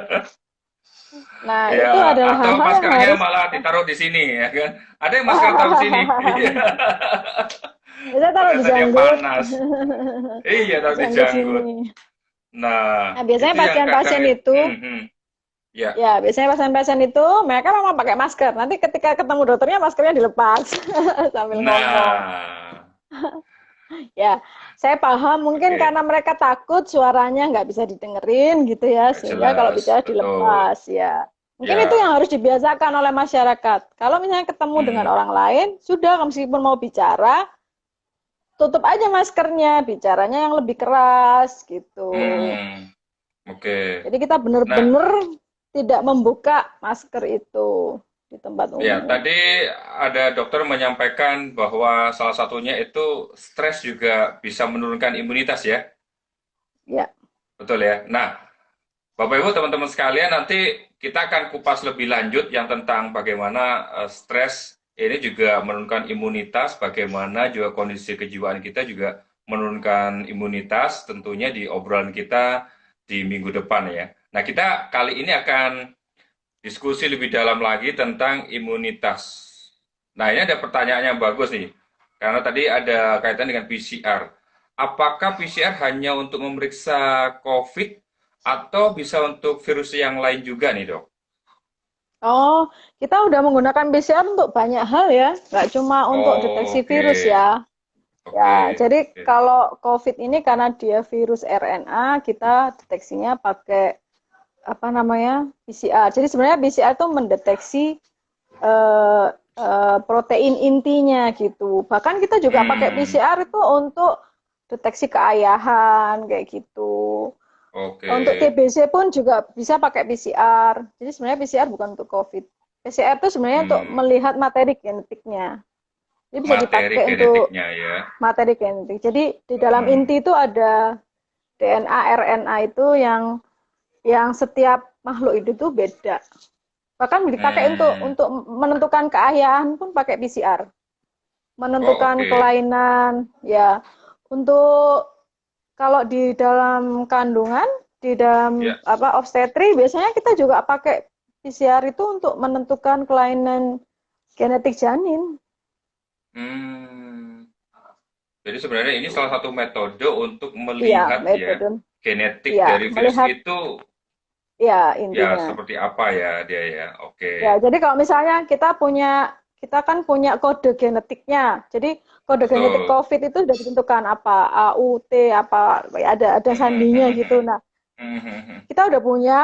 Nah, Ya, itu adalah atau hal-hal yang maskernya harus malah kita. ditaruh di sini ya kan. Ada yang masker taruh sini. Iya. Biasanya taruh di Ternyata dia janggut. panas. Iya, taruh di Janggut janggut. sini. Nah, Nah, biasanya itu yang kadang pasien-pasien itu ya. ya, biasanya pasien-pasien itu mereka memang pakai masker. Nanti ketika ketemu dokternya maskernya dilepas sambil ngomong. Nah, Ya, saya paham mungkin oke. karena mereka takut suaranya nggak bisa didengerin gitu ya, Nggak sehingga kalau jelas, bicara betul. dilepas ya. Mungkin itu yang Ya. harus dibiasakan oleh masyarakat. Kalau misalnya ketemu dengan Hmm. orang lain, sudah meskipun mau bicara, tutup aja maskernya, bicaranya yang lebih keras gitu. Hmm. Oke. Jadi kita Nah, benar-benar tidak membuka masker itu di tempat ya, umum. tadi ada dokter menyampaikan bahwa salah satunya itu stres juga bisa menurunkan imunitas ya. Ya. Betul ya. Nah, Bapak Ibu, teman-teman sekalian, nanti kita akan kupas lebih lanjut yang tentang bagaimana stres ini juga menurunkan imunitas, bagaimana juga kondisi kejiwaan kita juga menurunkan imunitas, tentunya di obrolan kita di minggu depan ya. Nah, kita kali ini akan diskusi lebih dalam lagi tentang imunitas. Nah, ini ada pertanyaan yang bagus nih, karena tadi ada kaitan dengan PCR. Apakah PCR hanya untuk memeriksa COVID atau bisa untuk virus yang lain juga nih, Dok? Oh, kita udah menggunakan PCR untuk banyak hal ya, nggak cuma untuk deteksi Oke, virus ya. oke, Ya, jadi oke. kalau COVID ini karena dia virus RNA, kita deteksinya pakai apa namanya PCR. Jadi sebenarnya PCR itu mendeteksi eh, protein intinya gitu. Bahkan kita juga pakai Hmm, PCR itu untuk deteksi keayahan kayak gitu. oke. Untuk TBC pun juga bisa pakai PCR. Jadi sebenarnya PCR bukan untuk COVID. PCR itu sebenarnya untuk Hmm, melihat materi genetiknya. Jadi bisa materi dipakai untuk genetiknya ya. materi genetik. Jadi di dalam Hmm, inti itu ada DNA, RNA itu yang setiap makhluk itu tuh beda. Bahkan dipakai hmm. untuk menentukan keayahan pun pakai PCR. Oh, Menentukan oke. kelainan ya. Untuk kalau di dalam kandungan, di dalam Ya. apa obstetri biasanya kita juga pakai PCR itu untuk menentukan kelainan genetik janin. Hmm. Jadi sebenarnya ini salah satu metode untuk Iya, melihat ya metode. genetik Iya, dari virus melihat itu ya ya intinya. seperti apa ya dia ya. Oke. Ya, jadi kalau misalnya kita kan punya kode genetiknya. Jadi kode genetik Betul. COVID itu sudah ditentukan apa A, U, T, apa ya ada sandinya gitu. Nah, kita udah punya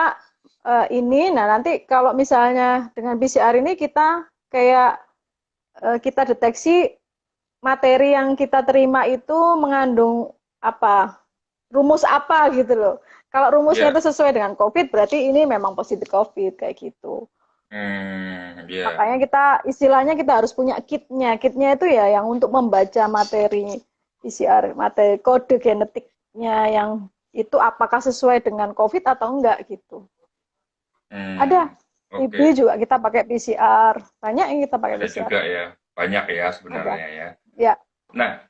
ini. Nah, nanti kalau misalnya dengan PCR ini kita kayak kita deteksi materi yang kita terima itu mengandung apa, rumus apa gitu loh. Kalau rumusnya Ya. itu sesuai dengan COVID, berarti ini memang positif COVID kayak gitu. Ya. Makanya kita istilahnya kita harus punya kitnya. Kitnya itu ya yang untuk membaca materi PCR, materi kode genetiknya yang itu apakah sesuai dengan COVID atau enggak gitu. Ada Hmm. TB Oke. juga kita pakai PCR. Banyak yang kita pakai Ada PCR. juga ya. Banyak ya Ada. sebenarnya ya. Ya. Nah,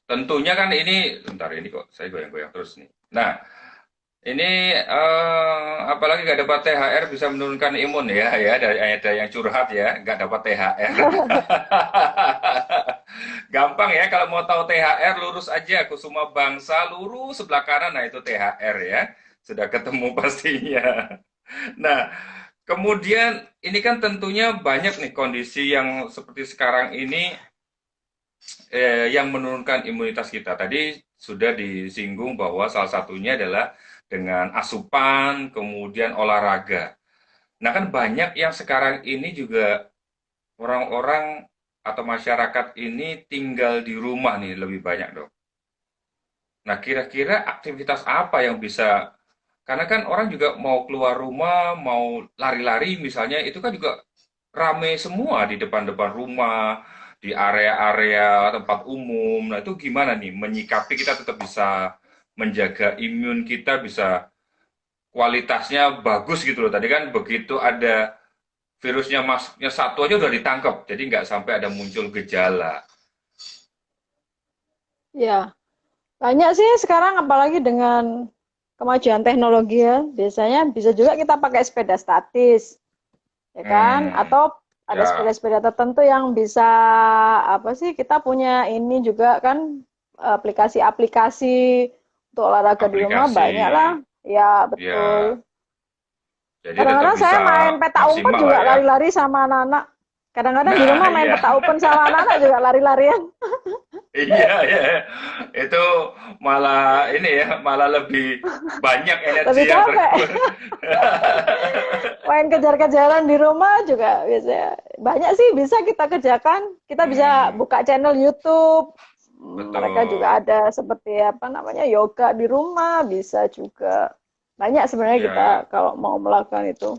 tentunya kan ini, bentar ini kok saya goyang-goyang terus nih. Nah, Ini apalagi nggak dapat THR bisa menurunkan imun ya, ya ada yang curhat ya, nggak dapat THR. Gampang ya kalau mau tahu THR lurus aja Kusuma Bangsa lurus sebelah kanan, nah itu THR ya, sudah ketemu pastinya. Nah, kemudian ini kan tentunya banyak nih kondisi yang seperti sekarang ini yang menurunkan imunitas kita. Tadi sudah disinggung bahwa salah satunya adalah dengan asupan, kemudian olahraga. Nah, kan banyak yang sekarang ini juga orang-orang atau masyarakat ini tinggal di rumah nih lebih banyak, Dok. Nah, kira-kira aktivitas apa yang bisa, karena kan orang juga mau keluar rumah, mau lari-lari misalnya, itu kan juga rame semua di depan-depan rumah, di area-area tempat umum. Nah, itu gimana nih menyikapi kita tetap bisa menjaga imun kita bisa kualitasnya bagus gitu loh. Tadi kan begitu ada virusnya masuknya satu aja udah ditangkap, jadi nggak sampai ada muncul gejala. Ya, banyak sih sekarang apalagi dengan kemajuan teknologi ya. Biasanya bisa juga kita pakai sepeda statis, ya kan? Hmm, Atau ada ya sepeda-sepeda tertentu yang bisa apa sih? Kita punya ini juga kan aplikasi-aplikasi untuk olahraga di rumah aplikasi, banyak lah. Ya, ya betul. jadi tetap Kadang-kadang saya bisa main peta umpet maksimal lah juga ya. lari-lari sama anak-anak. Kadang-kadang di Nah, rumah main iya. peta umpet sama anak-anak juga lari-larian. Iya, ya. Itu malah ini ya, malah lebih banyak energi Lebih yang capek. terkumpul. Main kejar-kejaran di rumah juga biasanya banyak sih bisa kita kerjakan. Kita bisa Hmm, buka channel YouTube. Mereka juga betul. ada seperti apa namanya yoga di rumah bisa juga. Banyak sebenarnya kita Ya, kalau mau melakukan itu.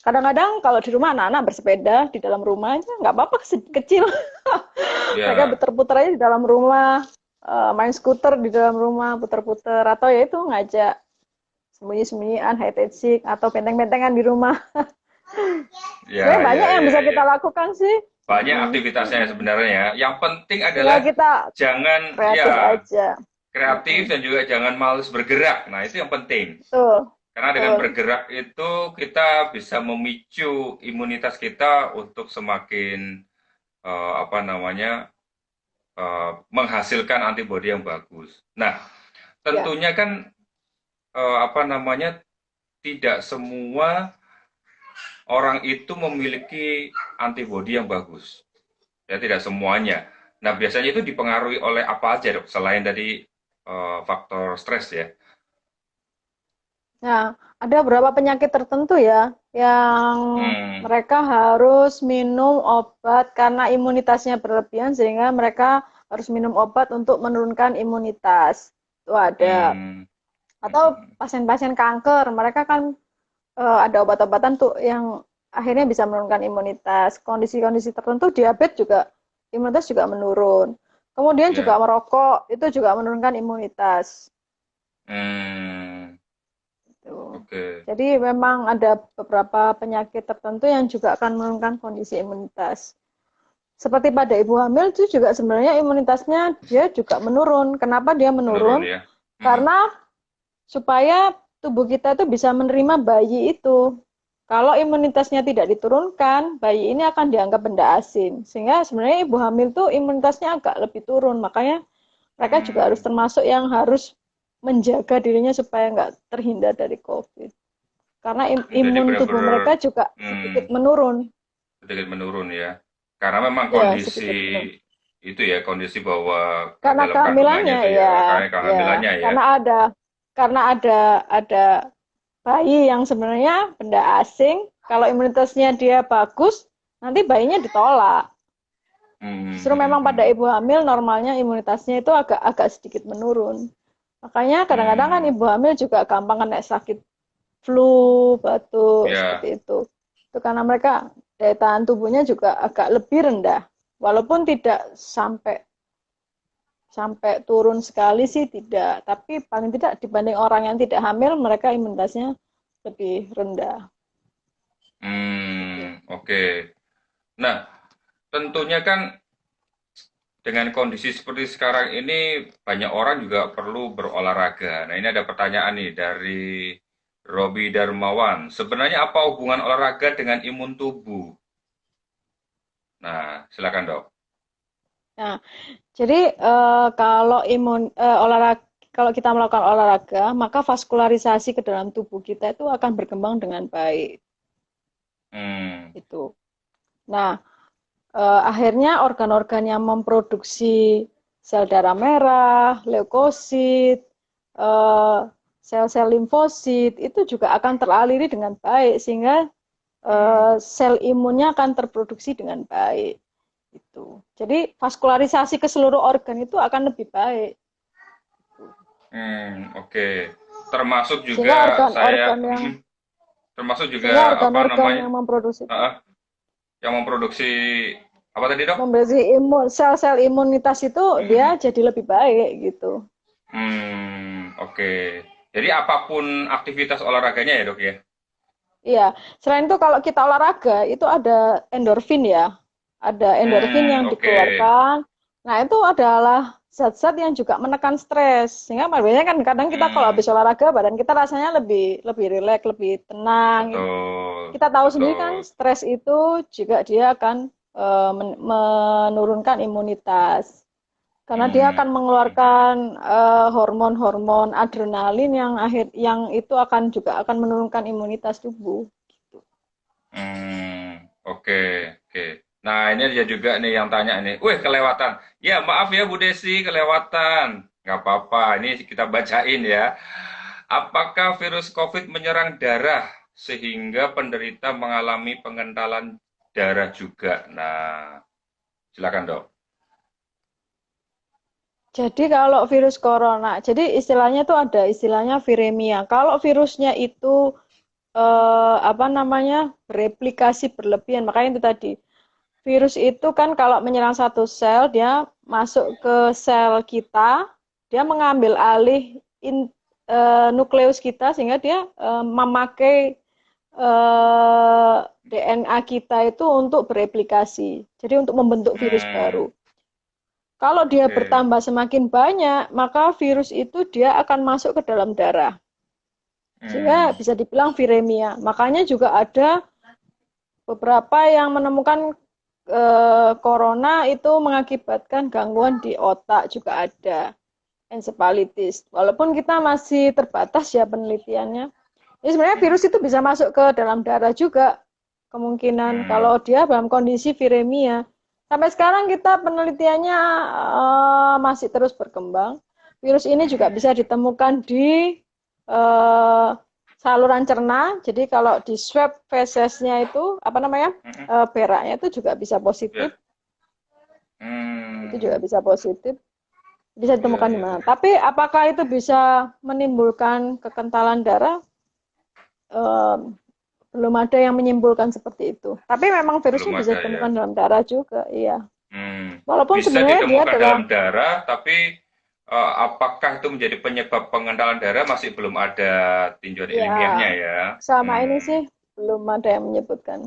Kadang-kadang kalau di rumah anak-anak bersepeda di dalam rumah aja nggak apa-apa kecil. Mereka ya, puter-puter aja di dalam rumah, main skuter di dalam rumah, puter-puter atau ya itu ngajak sembunyi-sembunyian, hide and seek atau benteng-bentengan di rumah. ya, Sebenarnya banyak ya, yang ya, bisa kita ya. lakukan sih. Banyak aktivitasnya sebenarnya ya. Yang penting Tinggal adalah kita jangan kreatif ya aja. kreatif dan juga jangan males bergerak. Nah, itu yang penting. Betul, Karena dengan betul. bergerak itu kita bisa memicu imunitas kita untuk semakin apa namanya menghasilkan antibodi yang bagus. Nah, Ya. tentunya kan apa namanya tidak semua orang itu memiliki antibodi yang bagus. Ya, tidak semuanya. Nah, biasanya itu dipengaruhi oleh apa aja, Dok? Selain dari faktor stres ya. Nah, ada beberapa penyakit tertentu ya yang Hmm, mereka harus minum obat karena imunitasnya berlebihan sehingga mereka harus minum obat untuk menurunkan imunitas. Itu ada. hmm, Atau pasien-pasien kanker, mereka kan ada obat-obatan tuh yang akhirnya bisa menurunkan imunitas. Kondisi-kondisi tertentu diabetes juga imunitas juga menurun. Kemudian juga ya. merokok itu juga menurunkan imunitas. Hmm, Tuh. oke. Jadi memang ada beberapa penyakit tertentu yang juga akan menurunkan kondisi imunitas. Seperti pada ibu hamil itu juga sebenarnya imunitasnya dia juga menurun. Kenapa dia Menurun menurun? ya. Hmm, Karena supaya tubuh kita itu bisa menerima bayi itu. Kalau imunitasnya tidak diturunkan, bayi ini akan dianggap benda asing. Sehingga sebenarnya ibu hamil tuh imunitasnya agak lebih turun. Makanya mereka juga harus hmm. termasuk yang harus menjaga dirinya supaya nggak terhindar dari COVID. Karena Jadi imun tubuh benar-benar mereka juga sedikit menurun. sedikit menurun ya. Karena memang Ya, kondisi sedikit menurun. itu ya, kondisi bahwa Karena dalam kandungannya kehamilannya itu ya, ya, karena ya, kehamilannya ya. karena ada bayi yang sebenarnya benda asing. Kalau imunitasnya dia bagus, nanti bayinya ditolak. Hmm, Justru hmm, memang pada hmm, ibu hamil normalnya imunitasnya itu agak sedikit menurun. Makanya kadang-kadang kan hmm. ibu hamil juga gampang kena sakit flu, batuk, Ya, seperti itu. Itu karena mereka daya tahan tubuhnya juga agak lebih rendah. Walaupun tidak sampai sampai turun sekali sih tidak, tapi paling tidak dibanding orang yang tidak hamil, mereka imunitasnya lebih rendah. Gitu. oke. Nah, tentunya kan dengan kondisi seperti sekarang ini banyak orang juga perlu berolahraga. Nah, ini ada pertanyaan nih dari Robi Darmawan. Sebenarnya apa hubungan olahraga dengan imun tubuh? Nah, silakan dok. Nah, jadi kalau olahraga, kalau kita melakukan olahraga, maka vaskularisasi ke dalam tubuh kita itu akan berkembang dengan baik. Hmm, Itu. Nah, akhirnya organ-organ yang memproduksi sel darah merah, leukosit, eh, sel-sel limfosit itu juga akan teraliri dengan baik sehingga hmm, sel imunnya akan terproduksi dengan baik. Itu. Jadi vaskularisasi ke seluruh organ itu akan lebih baik. oke. Termasuk Sehingga juga saya, organ-organ yang termasuk sehingga juga apa organ-organ namanya, yang memproduksi ah, yang memproduksi apa tadi dok? sel-sel imunitas itu dia jadi lebih baik gitu. Oke. Jadi apapun aktivitas olahraganya ya dok ya? Iya, selain itu kalau kita olahraga itu ada endorfin ya. Ada endorfin yang Oke. dikeluarkan. Nah, itu adalah zat-zat yang juga menekan stres. Sehingga biasanya kan kadang kita kalau Hmm, habis olahraga badan kita rasanya lebih lebih rileks, lebih tenang. betul, Kita tahu sendiri kan betul. stres itu juga dia akan menurunkan imunitas. Karena dia Hmm, akan mengeluarkan hormon-hormon adrenalin yang itu akan juga akan menurunkan imunitas tubuh. oke, oke. Nah, ini dia juga nih yang tanya nih. Wih, kelewatan. Ya, maaf ya Bu Desi, kelewatan. Nggak apa-apa, ini kita bacain ya. Apakah virus COVID menyerang darah sehingga penderita mengalami pengentalan darah juga? Nah, silakan dok. Jadi kalau virus corona, jadi istilahnya itu ada istilahnya viremia. Kalau virusnya itu apa namanya bereplikasi berlebihan, makanya itu tadi virus itu kan kalau menyerang satu sel, dia masuk ke sel kita, dia mengambil alih nukleus kita sehingga dia memakai DNA kita itu untuk bereplikasi. Jadi untuk membentuk virus baru. Hmm, Kalau dia oke. bertambah semakin banyak, maka virus itu dia akan masuk ke dalam darah. Sehingga Hmm, bisa dibilang viremia. Makanya juga ada beberapa yang menemukan corona itu mengakibatkan gangguan di otak juga ada encephalitis. Walaupun kita masih terbatas ya penelitiannya. Jadi sebenarnya virus itu bisa masuk ke dalam darah juga kemungkinan hmm, kalau dia dalam kondisi viremia. Sampai sekarang kita penelitiannya masih terus berkembang. Virus ini juga bisa ditemukan di uh, saluran cerna. Jadi kalau di swab fesesnya itu apa namanya hmm, beraknya itu juga bisa positif. ya. Itu juga Hmm, bisa positif. Bisa ya, ditemukan di ya, mana. ya. Tapi apakah itu bisa menimbulkan kekentalan darah? Eh, belum ada yang menyimpulkan seperti itu. Tapi memang Belum virusnya bisa ada ya. ditemukan dalam darah juga, iya. Walaupun Bisa sebenarnya dia ditemukan adalah dalam darah, tapi apakah itu menjadi penyebab pengentalan darah masih belum ada tinjauan ilmiahnya ya ya. sama ini sih Hmm, belum ada yang menyebutkan.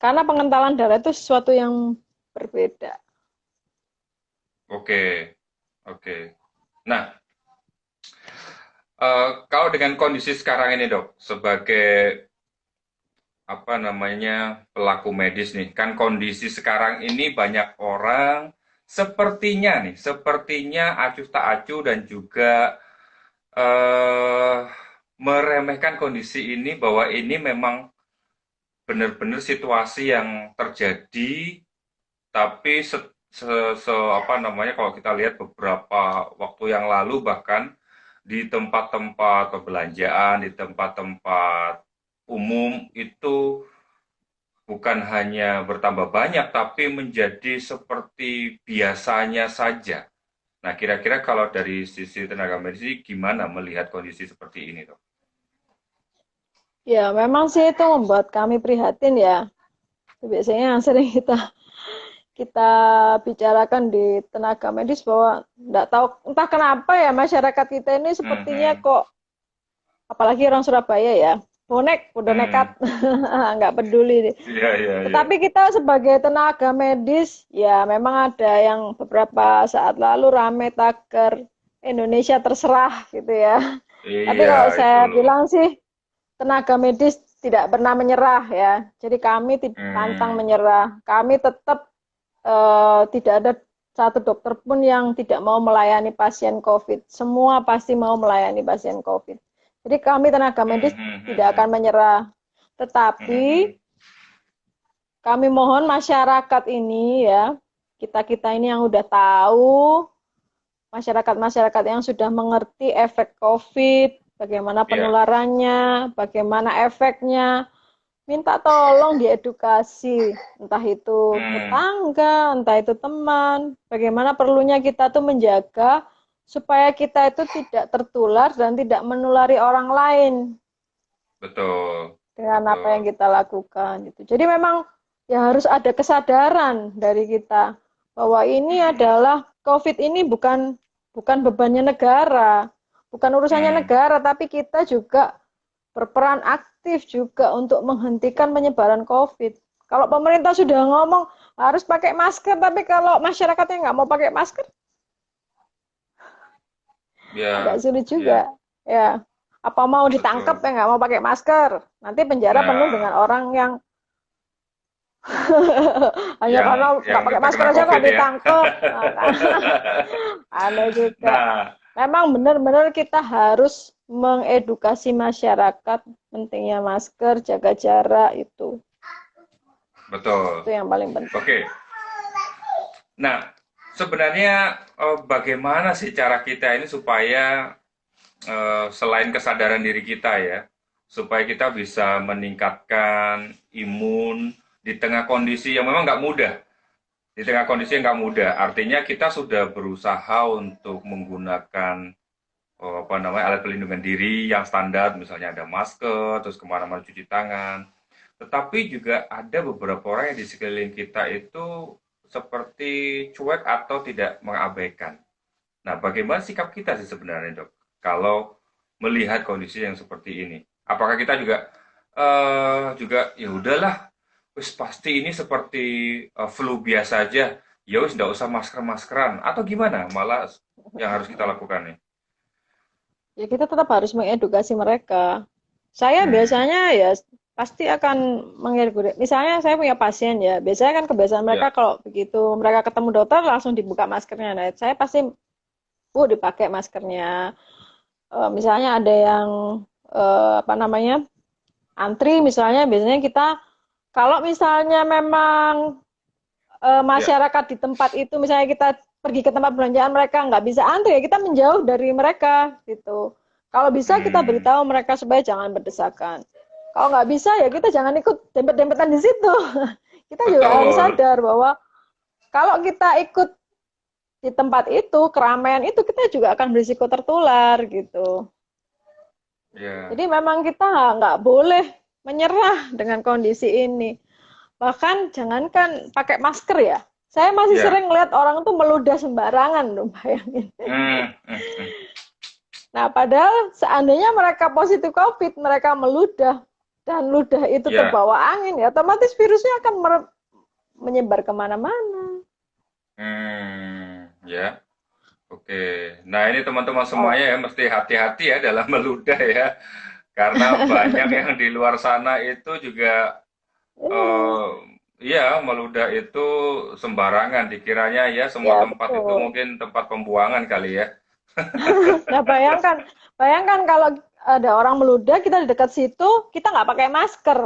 Karena pengentalan darah itu sesuatu yang berbeda. oke, oke. Nah, kalau dengan kondisi sekarang ini dok, sebagai apa namanya pelaku medis nih, kan kondisi sekarang ini banyak orang sepertinya acuh tak acuh dan juga eh meremehkan kondisi ini bahwa ini memang benar-benar situasi yang terjadi, tapi apa namanya kalau kita lihat beberapa waktu yang lalu bahkan di tempat-tempat perbelanjaan, di tempat-tempat umum itu bukan hanya bertambah banyak, tapi menjadi seperti biasanya saja. Nah, kira-kira kalau dari sisi tenaga medis gimana melihat kondisi seperti ini, dok? Ya, memang sih itu membuat kami prihatin ya. Biasanya yang sering kita kita bicarakan di tenaga medis bahwa enggak tahu entah kenapa ya masyarakat kita ini sepertinya Hmm, kok apalagi orang Surabaya ya. bonek, udah Hmm. nekat, nggak peduli. Iya, iya, iya. Tetapi kita sebagai tenaga medis, ya memang ada yang beberapa saat lalu rame tagar Indonesia terserah gitu ya. Tapi Iya, kalau itu saya loh. bilang sih tenaga medis tidak pernah menyerah ya. Jadi kami pantang Hmm. menyerah. Kami tetap tidak ada satu dokter pun yang tidak mau melayani pasien COVID. Semua pasti mau melayani pasien COVID. Jadi kami tenaga Hmm, medis hmm, hmm, tidak akan hmm. menyerah. Hmm, hmm, Tetapi hmm. kami mohon masyarakat ini ya, kita-kita ini yang udah tahu, masyarakat-masyarakat yang sudah mengerti efek COVID, bagaimana Iya, penularannya, bagaimana efeknya, minta tolong diedukasi, entah itu hmm, tetangga, entah itu teman, bagaimana perlunya kita tuh menjaga supaya kita itu tidak tertular dan tidak menulari orang lain betul, dengan apa yang betul. kita lakukan gitu. Jadi memang ya harus ada kesadaran dari kita bahwa ini Hmm, adalah COVID ini bukan bukan bebannya negara, bukan urusannya hmm. negara, tapi kita juga berperan aktif juga untuk menghentikan penyebaran COVID. Kalau pemerintah sudah ngomong harus pakai masker, tapi kalau masyarakatnya nggak mau pakai masker, agak Ya, sulit ya, juga. Ya, apa mau ditangkap betul. ya nggak mau pakai masker? Nanti penjara penuh dengan Nah, orang yang hanya yang karena yang nggak pakai masker terkena aja COVID kok ya. ditangkap. Nah, kan? Aneh juga. Nah, Memang benar-benar kita harus mengedukasi masyarakat pentingnya masker, jaga jarak itu. betul. Itu yang paling penting. Oke. Nah, sebenarnya bagaimana sih cara kita ini supaya selain kesadaran diri kita ya, supaya kita bisa meningkatkan imun di tengah kondisi yang memang nggak mudah. Di tengah kondisi yang nggak mudah, artinya kita sudah berusaha untuk menggunakan apa namanya alat pelindungan diri yang standar, misalnya ada masker, terus kemana-mana cuci tangan. Tetapi juga ada beberapa orang yang di sekeliling kita itu seperti cuek atau tidak mengabaikan. Nah, bagaimana sikap kita sih sebenarnya, Dok? Kalau melihat kondisi yang seperti ini, apakah kita juga ya udahlah, wis pasti ini seperti flu biasa aja, ya wis nggak usah masker-maskeran atau gimana? Malah yang harus kita lakukan nih. Ya kita tetap harus mengedukasi mereka. Saya Hmm, biasanya ya pasti akan mengedukasi. Misalnya saya punya pasien ya, biasanya kan kebiasaan mereka ya, kalau begitu mereka ketemu dokter langsung dibuka maskernya. Nah, saya pasti, dipakai maskernya. Misalnya ada yang apa namanya antri, misalnya biasanya kita kalau misalnya memang ya, masyarakat di tempat itu, misalnya kita pergi ke tempat belanjaan mereka nggak bisa antri, ya kita menjauh dari mereka gitu. Kalau bisa kita hmm, beritahu mereka supaya jangan berdesakan. Kalau nggak bisa ya kita jangan ikut dempet-dempetan di situ. Kita juga harus betul, sadar bahwa kalau kita ikut di tempat itu, keramaian itu, kita juga akan berisiko tertular gitu. ya, Jadi memang kita nggak boleh menyerah dengan kondisi ini. Bahkan jangankan pakai masker ya. Saya masih ya, sering lihat orang tuh meludah sembarangan loh, bayangin. hmm. Nah, padahal seandainya mereka positif COVID, mereka meludah dan ludah itu Ya, terbawa angin, ya otomatis virusnya akan menyebar kemana-mana. ya. Oke, nah ini teman-teman Oh, semuanya ya mesti hati-hati ya dalam meludah ya, karena banyak yang di luar sana itu juga iya, eh ya meludah itu sembarangan, dikiranya ya semua ya tempat itu betul. mungkin tempat pembuangan kali ya. Nah, bayangkan, bayangkan kalau ada orang meludah, kita di dekat situ, kita nggak pakai masker.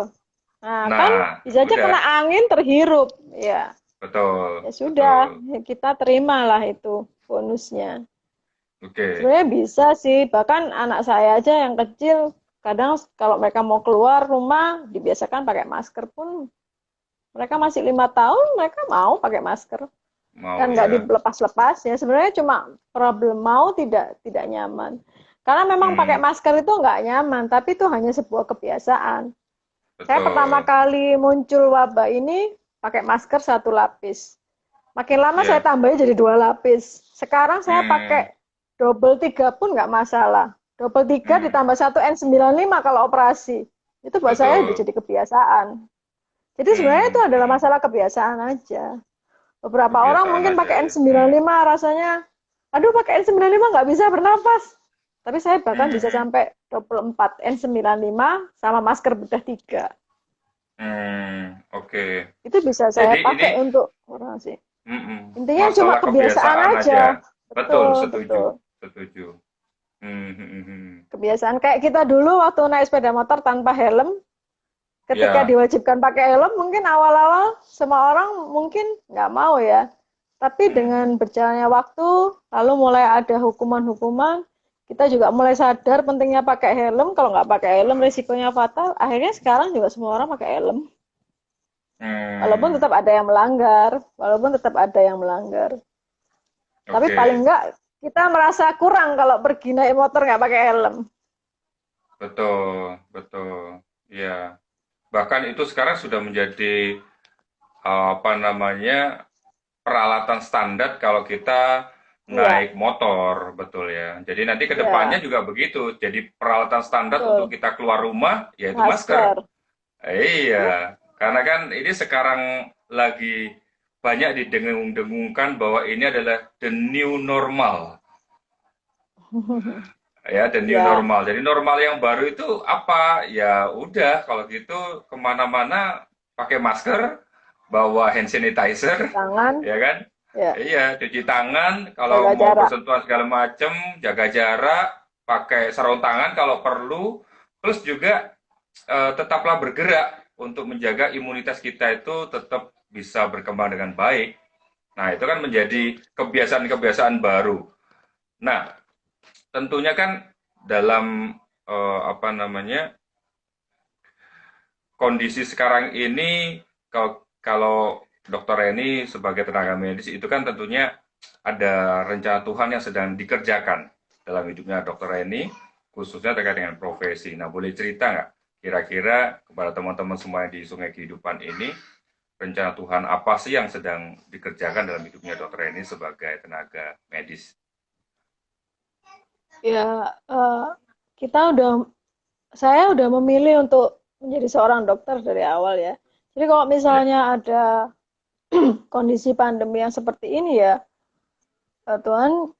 Nah, kan Nah, bisa aja kena udah, angin terhirup. Ya, betul, ya sudah, betul. ya kita terimalah itu bonusnya. Oke, Sebenarnya bisa sih, bahkan anak saya aja yang kecil, kadang kalau mereka mau keluar rumah, dibiasakan pakai masker pun, mereka masih 5 tahun, mereka mau pakai masker. Dan mau nggak ya. dilepas-lepas ya, sebenarnya cuma problem mau tidak nyaman. Karena memang pakai Hmm, masker itu nggak nyaman, tapi itu hanya sebuah kebiasaan. Saya pertama betul. kali muncul wabah ini pakai masker 1 lapis. Makin lama saya Ya. tambahin jadi 2 lapis. Sekarang saya Hmm, pakai double 3 pun nggak masalah. Double 3 hmm. ditambah 1 N95 kalau operasi. Itu buat saya udah betul. jadi kebiasaan. Jadi sebenarnya itu adalah Hmm. masalah kebiasaan aja. Beberapa orang Kebiasaan mungkin aja pakai ya. Hmm. N95 rasanya, aduh pakai N95 nggak bisa bernafas. Tapi saya bahkan bisa Hmm. sampai 24 N95 sama masker bedah 3. Oke. Itu bisa saya Jadi ini pakai untuk orang sih. Intinya cuma masalah kebiasaan kebiasaan aja. aja. Betul, Betul, setuju, betul. setuju. Hmm, hmm, hmm, hmm. Kebiasaan kayak kita dulu waktu naik sepeda motor tanpa helm, ketika Ya, diwajibkan pakai helm, mungkin awal-awal semua orang mungkin nggak mau ya. Tapi dengan hmm, berjalannya waktu, lalu mulai ada hukuman-hukuman, kita juga mulai sadar pentingnya pakai helm. Kalau nggak pakai helm, risikonya fatal. Akhirnya sekarang juga semua orang pakai helm. Walaupun hmm. tetap ada yang melanggar, walaupun tetap ada yang melanggar. Tapi paling Oke, nggak kita merasa kurang kalau pergi naik motor nggak pakai helm. betul, betul. Ya, bahkan itu sekarang sudah menjadi apa namanya peralatan standar kalau kita Iya, naik motor, betul ya. Jadi nanti ke depannya iya, juga begitu. Jadi peralatan standar untuk betul. kita keluar rumah yaitu masker. Masker. Iya, karena kan ini sekarang lagi banyak didengung-dengungkan bahwa ini adalah the new normal. Ya, the new Ya, normal. Jadi normal yang baru itu apa? Ya udah, kalau gitu kemana-mana pakai masker, bawa hand cuci sanitizer, tangan, ya kan? ya, Iya, cuci tangan, kalau jaga mau jarak. bersentuhan segala macam, jaga jarak, pakai sarung tangan kalau perlu, plus juga tetaplah bergerak untuk menjaga imunitas kita itu tetap bisa berkembang dengan baik. Nah, itu kan menjadi kebiasaan-kebiasaan baru. Nah, tentunya kan dalam apa namanya kondisi sekarang ini kalau Dokter Reni sebagai tenaga medis itu kan tentunya ada rencana Tuhan yang sedang dikerjakan dalam hidupnya Dokter Reni khususnya terkait dengan profesi. Nah, boleh cerita nggak kira-kira kepada teman-teman semua yang di Sungai Kehidupan ini rencana Tuhan apa sih yang sedang dikerjakan dalam hidupnya Dokter Reni sebagai tenaga medis? Ya, kita udah, saya udah memilih untuk menjadi seorang dokter dari awal ya. Jadi kalau Ya, misalnya ada kondisi pandemi yang seperti ini ya, Tuhan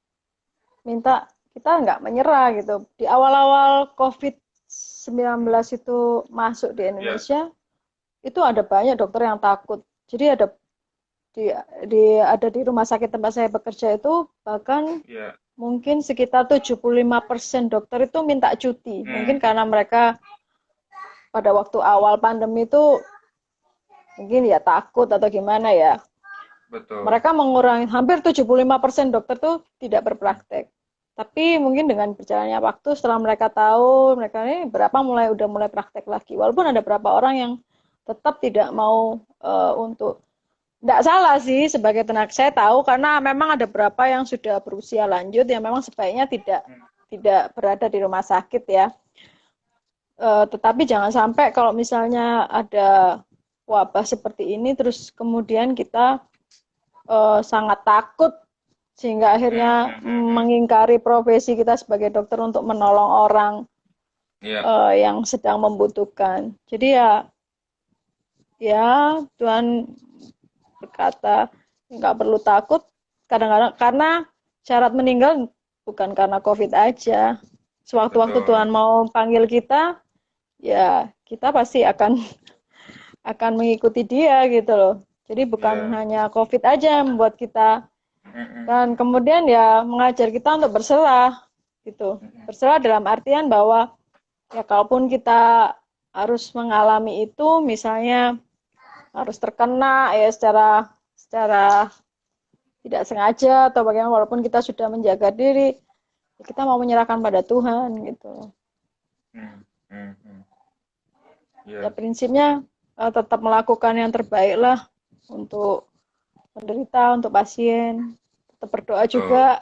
minta kita nggak menyerah gitu. Di awal-awal COVID-19 itu masuk di ya, Indonesia, itu ada banyak dokter yang takut. Jadi ada di, ada di rumah sakit tempat saya bekerja itu bahkan ya. mungkin sekitar 75% dokter itu minta cuti. Mungkin Hmm, karena mereka pada waktu awal pandemi itu mungkin ya takut atau gimana ya. betul. Mereka mengurangi hampir 75% dokter tuh tidak berpraktek. Tapi mungkin dengan berjalannya waktu setelah mereka tahu mereka ini berapa udah mulai praktek lagi. Walaupun ada beberapa orang yang tetap tidak mau untuk tidak salah sih sebagai tenaga saya tahu karena memang ada beberapa yang sudah berusia lanjut yang memang sebaiknya tidak Hmm, tidak berada di rumah sakit ya. Tetapi jangan sampai kalau misalnya ada wabah seperti ini terus kemudian kita sangat takut sehingga akhirnya hmm. mengingkari profesi kita sebagai dokter untuk menolong orang Ya, yang sedang membutuhkan. Jadi ya ya Tuhan berkata nggak perlu takut kadang-kadang karena syarat meninggal bukan karena COVID aja. Sewaktu-waktu betul. Tuhan mau panggil kita, ya kita pasti akan mengikuti Dia gitu loh. Jadi bukan Ya. hanya COVID aja yang membuat kita Mm-mm. dan kemudian ya mengajar kita untuk berserah gitu. Berserah dalam artian bahwa ya kalaupun kita harus mengalami itu misalnya harus terkena ya secara secara tidak sengaja atau bagaimana walaupun kita sudah menjaga diri kita mau menyerahkan pada Tuhan gitu Mm, mm, mm. ya Ya, prinsipnya tetap melakukan yang terbaik lah untuk penderita untuk pasien tetap berdoa betul. juga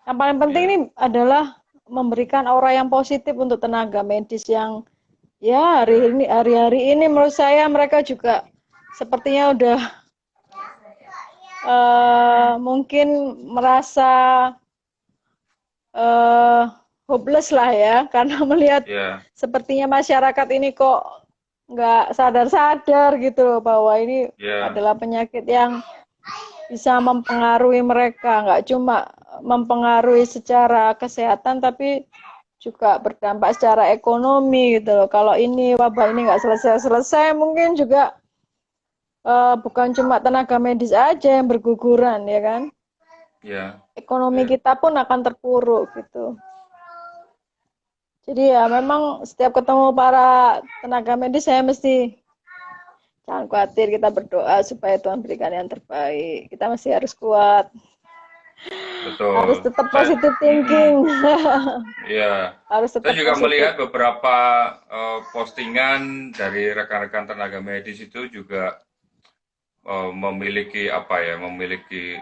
yang paling penting ini Ya, adalah memberikan aura yang positif untuk tenaga medis yang ya hari-hari ini menurut saya mereka juga sepertinya udah mungkin merasa eh, hopeless lah ya, karena melihat Ya, sepertinya masyarakat ini kok nggak sadar-sadar gitu loh bahwa ini ya, adalah penyakit yang bisa mempengaruhi mereka, nggak cuma mempengaruhi secara kesehatan, tapi juga berdampak secara ekonomi gitu loh. Kalau ini wabah ini nggak selesai-selesai, mungkin juga bukan cuma tenaga medis aja yang berguguran, ya kan? ya, Ekonomi ya. kita pun akan terpuruk gitu. Jadi ya memang setiap ketemu para tenaga medis saya mesti jangan khawatir, kita berdoa supaya Tuhan berikan yang terbaik. Kita masih harus kuat, harus Betul. tetap positive thinking, Ya, harus saya tetap juga positif. melihat beberapa postingan dari rekan-rekan tenaga medis itu juga memiliki apa ya, memiliki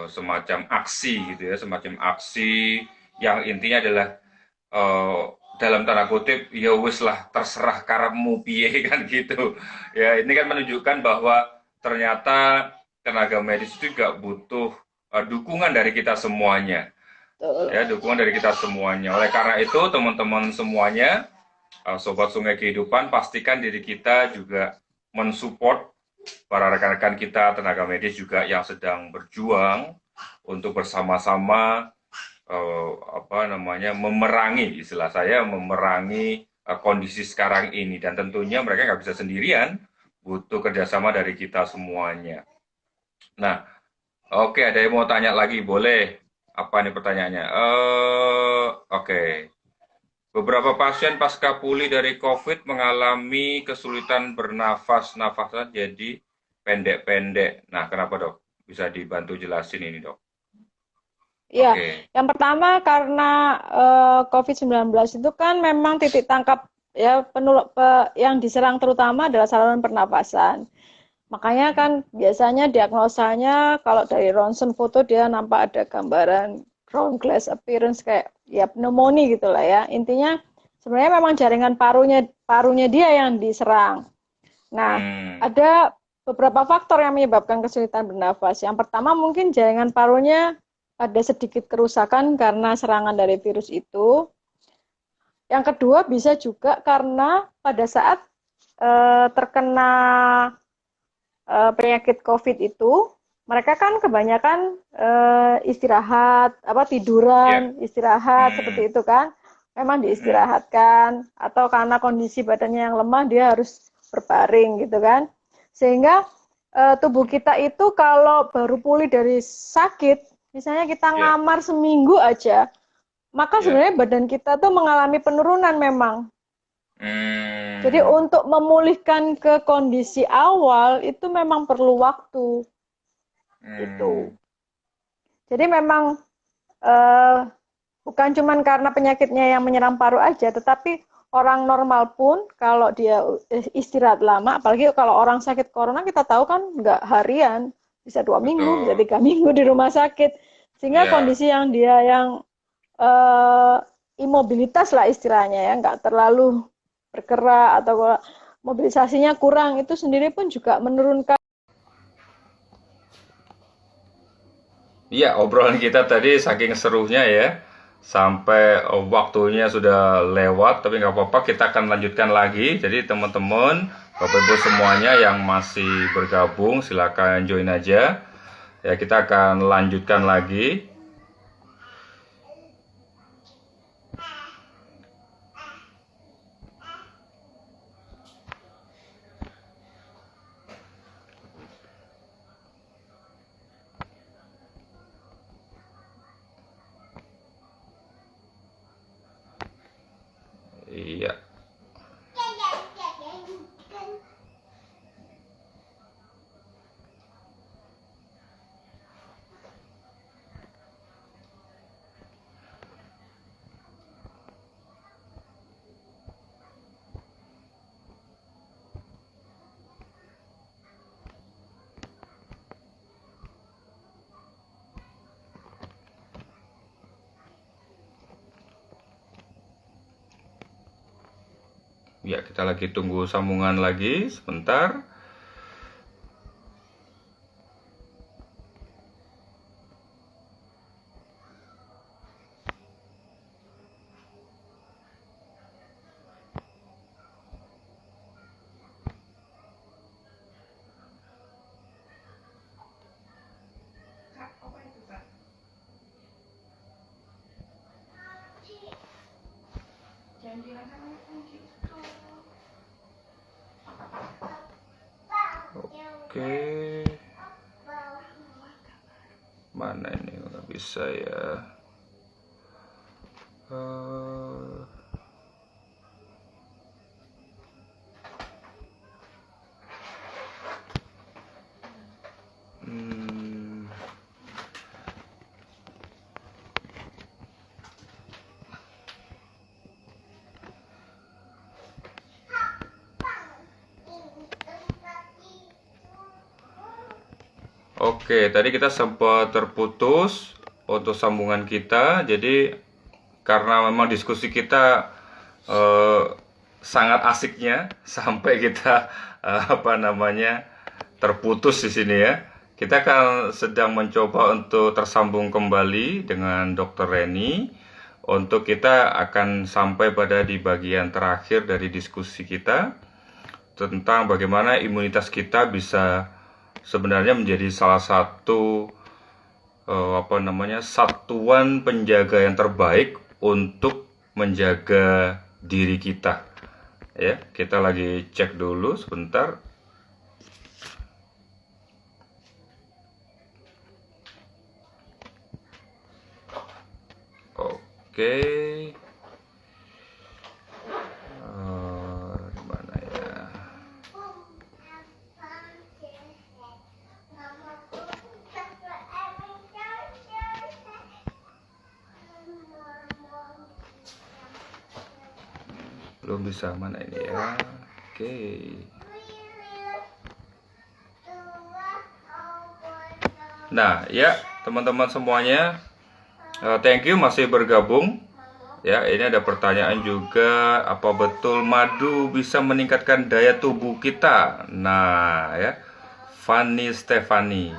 semacam aksi gitu ya, semacam aksi yang intinya adalah eh, dalam tanda kutip ya wis lah terserah karepmu piye kan gitu. Ya, ini kan menunjukkan bahwa ternyata tenaga medis itu juga butuh dukungan dari kita semuanya. Betul. Ya, dukungan dari kita semuanya. Oleh karena itu, teman-teman semuanya, Sobat Sungai Kehidupan, pastikan diri kita juga mensupport para rekan-rekan kita, tenaga medis juga yang sedang berjuang untuk bersama-sama apa namanya memerangi, istilah saya memerangi kondisi sekarang ini, dan tentunya mereka nggak bisa sendirian, butuh kerjasama dari kita semuanya. Nah, oke, ada yang mau tanya lagi, boleh? Apa nih pertanyaannya? Oke. Beberapa pasien pasca pulih dari COVID mengalami kesulitan bernafas, nafasan jadi pendek-pendek. Nah, kenapa dok? Bisa dibantu jelasin ini dok? Ya, Oke, yang pertama karena COVID-19 itu kan memang titik tangkap ya yang diserang terutama adalah saluran pernapasan. Makanya kan biasanya diagnosanya kalau dari ronsen foto dia nampak ada gambaran ground glass appearance kayak ya pneumonia gitu lah ya. Intinya sebenarnya memang jaringan parunya parunya dia yang diserang. Nah, hmm, ada beberapa faktor yang menyebabkan kesulitan bernafas. Yang pertama mungkin jaringan parunya ada sedikit kerusakan karena serangan dari virus itu. Yang kedua bisa juga karena pada saat terkena penyakit COVID itu, mereka kan kebanyakan istirahat, apa ya, tiduran, istirahat hmm, seperti itu kan. Memang hmm, diistirahatkan atau karena kondisi badannya yang lemah dia harus berbaring gitu kan. Sehingga tubuh kita itu kalau baru pulih dari sakit, misalnya kita ya, ngamar seminggu aja, maka ya, sebenarnya badan kita tuh mengalami penurunan memang. Jadi hmm, untuk memulihkan ke kondisi awal itu memang perlu waktu itu. hmm, Jadi memang eh, bukan cuma karena penyakitnya yang menyerang paru aja, tetapi orang normal pun kalau dia istirahat lama, apalagi kalau orang sakit corona kita tahu kan nggak harian, bisa 2 minggu, bisa betul, 3 minggu di rumah sakit, sehingga ya, kondisi yang dia yang eh, imobilitas lah istilahnya ya, nggak terlalu bergerak atau mobilisasinya kurang itu sendiri pun juga menurunkan. iya, obrolan kita tadi saking serunya ya, sampai waktunya sudah lewat, tapi nggak apa-apa, kita akan lanjutkan lagi. Jadi teman-teman, Bapak Ibu semuanya yang masih bergabung, silakan join aja. Ya, kita akan lanjutkan lagi. Iya, ya kita lagi tunggu sambungan lagi sebentar. Oke, mana ini nggak bisa ya. Eh, hmm, Oke, tadi kita sempat terputus untuk sambungan kita. Jadi karena memang diskusi kita eh, sangat asiknya sampai kita apa namanya terputus di sini ya. Kita akan sedang mencoba untuk tersambung kembali dengan Dr. Reni. Untuk kita akan sampai pada di bagian terakhir dari diskusi kita tentang bagaimana imunitas kita bisa sebenarnya menjadi salah satu apa namanya satuan penjaga yang terbaik untuk menjaga diri kita. Ya, kita lagi cek dulu sebentar. Oke. Di mana ya? Belum bisa, mana ini ya? Oke. Nah, ya teman-teman semuanya, thank you masih bergabung. Ya, ini ada pertanyaan juga, apa betul madu bisa meningkatkan daya tubuh kita? Nah, ya, Fanny Stefani.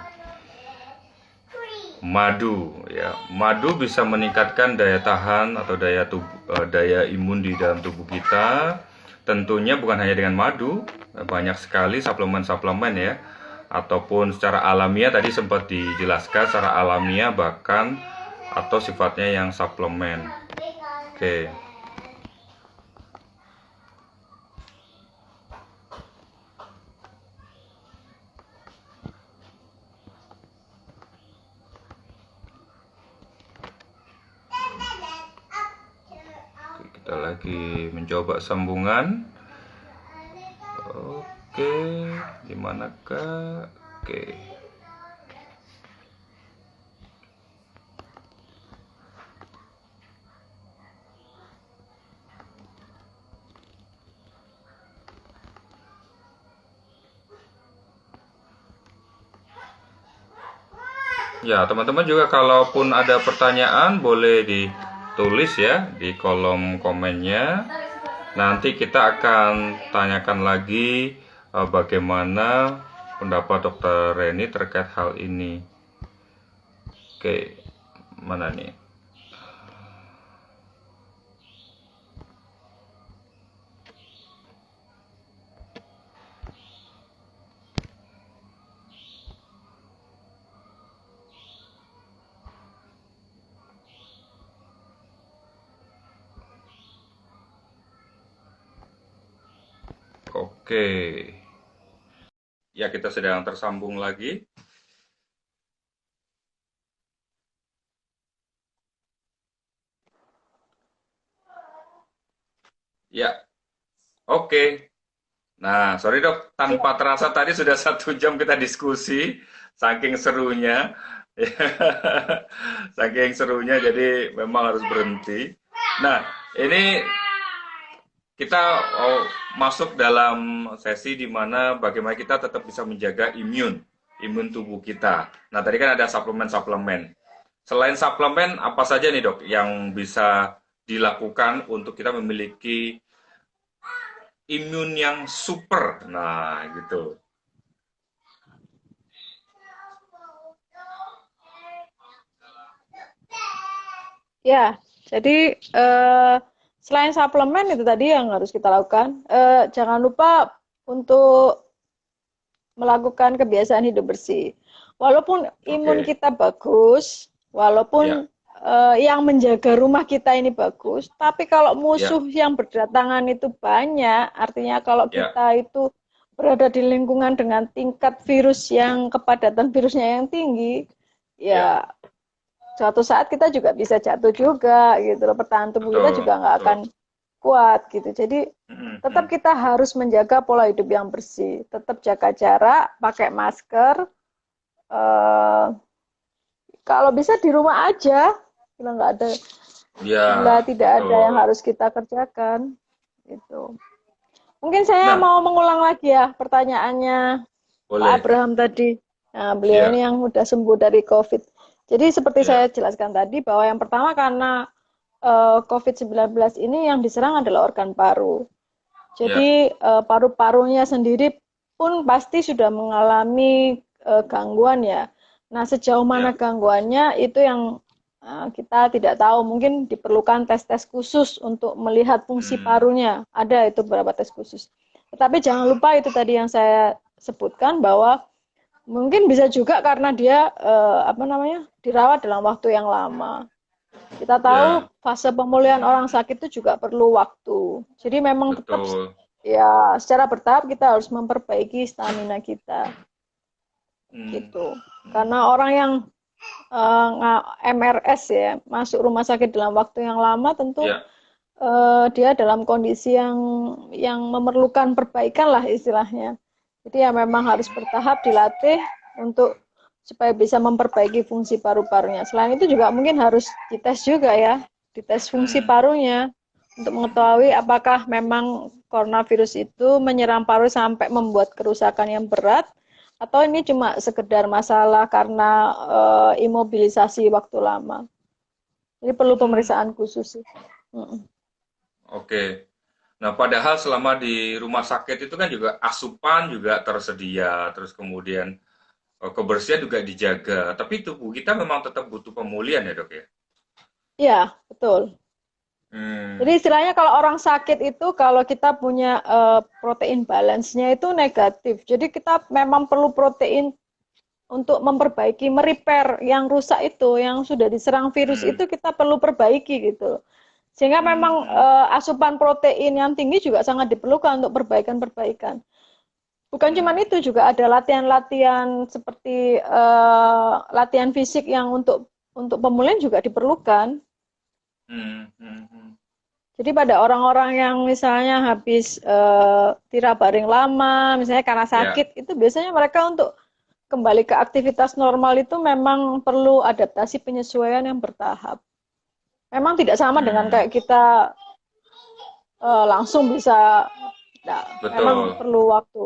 Madu, ya, madu bisa meningkatkan daya tahan atau daya imun di dalam tubuh kita. Tentunya bukan hanya dengan madu, banyak sekali suplemen-suplemen ya, ataupun secara alamiah tadi sempat dijelaskan secara alamiah bahkan atau sifatnya yang suplemen. Oke. Kita lagi mencoba sambungan. Oke, dimanakah? Oke. Ya, teman-teman juga kalaupun ada pertanyaan boleh ditulis ya di kolom komennya. Nanti kita akan tanyakan lagi bagaimana pendapat Dr. Reni terkait hal ini. Oke, mana nih? Oke. Ya, kita sedang tersambung lagi. Ya, oke. Nah, sorry dok, tanpa terasa tadi sudah 1 jam kita diskusi, saking serunya, saking serunya, jadi memang harus berhenti. Nah, ini kita masuk dalam sesi di mana bagaimana kita tetap bisa menjaga imun tubuh kita. Nah, tadi kan ada suplemen-suplemen. Selain suplemen, apa saja nih dok yang bisa dilakukan untuk kita memiliki imun yang super? Nah, gitu. Ya, jadi selain suplemen itu tadi yang harus kita lakukan, jangan lupa untuk melakukan kebiasaan hidup bersih. Walaupun imun Oke. kita bagus, walaupun Ya. yang menjaga rumah kita ini bagus, tapi kalau Ya, musuh yang berdatangan itu banyak, artinya kalau ya, kita itu berada di lingkungan dengan tingkat virus yang kepadatan virusnya yang tinggi, ya, ya suatu saat kita juga bisa jatuh juga gitu loh. Pertahanan tubuh kita betul, juga nggak akan betul. kuat gitu. Jadi Mm, tetap mm. kita harus menjaga pola hidup yang bersih, tetap jaga jarak, pakai masker, eh, kalau bisa di rumah aja, bila nggak ada, bila Ya, tidak ada yang betul. harus kita kerjakan, gitu. Mungkin saya Nah, mau mengulang lagi ya pertanyaannya Pak boleh. Abraham tadi. Nah, beliau ini Ya, yang udah sembuh dari COVID. Jadi seperti saya ya, jelaskan tadi bahwa yang pertama karena COVID-19 ini yang diserang adalah organ paru. ya, Jadi paru-parunya sendiri pun pasti sudah mengalami gangguan ya. Nah, sejauh mana ya. gangguannya itu yang kita tidak tahu. Mungkin diperlukan tes-tes khusus untuk melihat fungsi Hmm, parunya. Ada itu beberapa tes khusus. Tetapi jangan lupa itu tadi yang saya sebutkan bahwa mungkin bisa juga karena dia apa namanya dirawat dalam waktu yang lama. Kita tahu ya, fase pemulihan orang sakit itu juga perlu waktu. Jadi memang tetap betul. ya secara bertahap kita harus memperbaiki stamina kita Hmm, gitu. hmm. Karena orang yang MRS ya masuk rumah sakit dalam waktu yang lama tentu Ya, dia dalam kondisi yang memerlukan perbaikan lah istilahnya. Jadi ya memang harus bertahap dilatih untuk supaya bisa memperbaiki fungsi paru-parunya. Selain itu juga mungkin harus dites juga ya, dites fungsi hmm, parunya untuk mengetahui apakah memang coronavirus itu menyerang paru sampai membuat kerusakan yang berat atau ini cuma sekedar masalah karena imobilisasi waktu lama. Jadi perlu hmm. pemeriksaan khusus sih. Oke. Nah, padahal selama di rumah sakit itu kan juga asupan juga tersedia, terus kemudian kebersihan juga dijaga. Tapi tubuh kita memang tetap butuh pemulihan ya, Dok ya. Iya, betul. Jadi Hmm, istilahnya kalau orang sakit itu kalau kita punya protein balance-nya itu negatif. Jadi kita memang perlu protein untuk memperbaiki, merepair yang rusak itu, yang sudah diserang virus hmm, itu kita perlu perbaiki gitu. Sehingga memang hmm, hmm, asupan protein yang tinggi juga sangat diperlukan untuk perbaikan-perbaikan. Bukan cuma hmm, itu, juga ada latihan-latihan seperti latihan fisik yang untuk pemulihan juga diperlukan. hmm, hmm, hmm. Jadi pada orang-orang yang misalnya habis tirabaring lama, misalnya karena Ya, sakit, itu biasanya mereka untuk kembali ke aktivitas normal itu memang perlu adaptasi penyesuaian yang bertahap. Memang tidak sama dengan hmm, kayak kita langsung bisa, nah, memang betul. perlu waktu,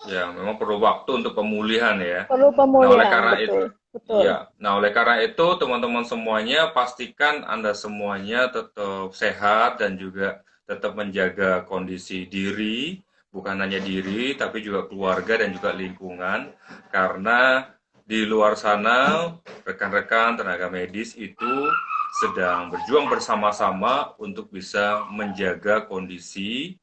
Ya, memang perlu waktu untuk pemulihan ya. perlu Nah, oleh pemulihan, karena itu, betul, betul. iya. Nah, oleh karena itu, teman-teman semuanya pastikan Anda semuanya tetap sehat dan juga tetap menjaga kondisi diri, bukan hanya diri, tapi juga keluarga dan juga lingkungan. Karena di luar sana, rekan-rekan tenaga medis itu sedang berjuang bersama-sama untuk bisa menjaga kondisi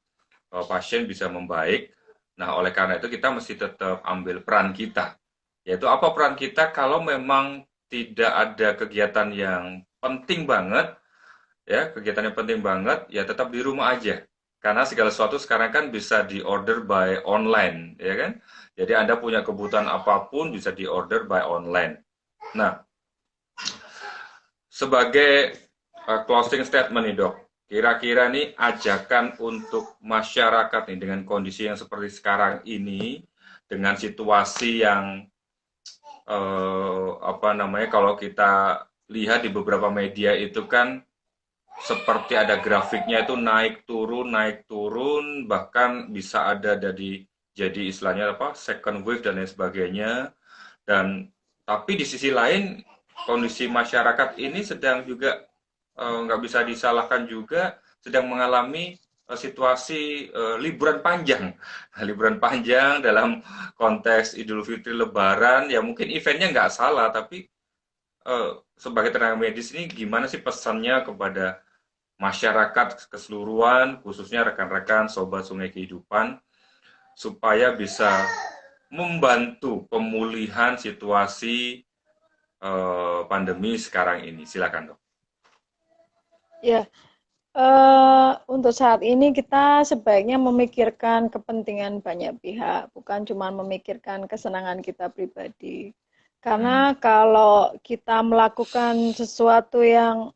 pasien bisa membaik. Nah, oleh karena itu kita mesti tetap ambil peran kita. Yaitu apa peran kita kalau memang tidak ada kegiatan yang penting banget, ya, kegiatan yang penting banget, ya tetap di rumah aja. Karena segala sesuatu sekarang kan bisa di order by online, ya kan? Jadi Anda punya kebutuhan apapun bisa di order by online. Nah, sebagai closing statement nih dok, kira-kira nih ajakan untuk masyarakat nih dengan kondisi yang seperti sekarang ini, dengan situasi yang apa namanya kalau kita lihat di beberapa media itu kan seperti ada grafiknya itu naik turun, bahkan bisa ada jadi istilahnya apa second wave dan lain sebagainya. Dan tapi di sisi lain kondisi masyarakat ini sedang juga nggak bisa disalahkan juga sedang mengalami situasi liburan panjang. Liburan panjang dalam konteks Idul Fitri Lebaran, ya mungkin eventnya nggak salah, tapi sebagai tenaga medis ini gimana sih pesannya kepada masyarakat keseluruhan, khususnya rekan-rekan Sobat Sungai Kehidupan, supaya bisa membantu pemulihan situasi pandemi sekarang ini? Silakan dok. Ya, untuk saat ini kita sebaiknya memikirkan kepentingan banyak pihak, bukan cuma memikirkan kesenangan kita pribadi. Hmm. Karena kalau kita melakukan sesuatu yang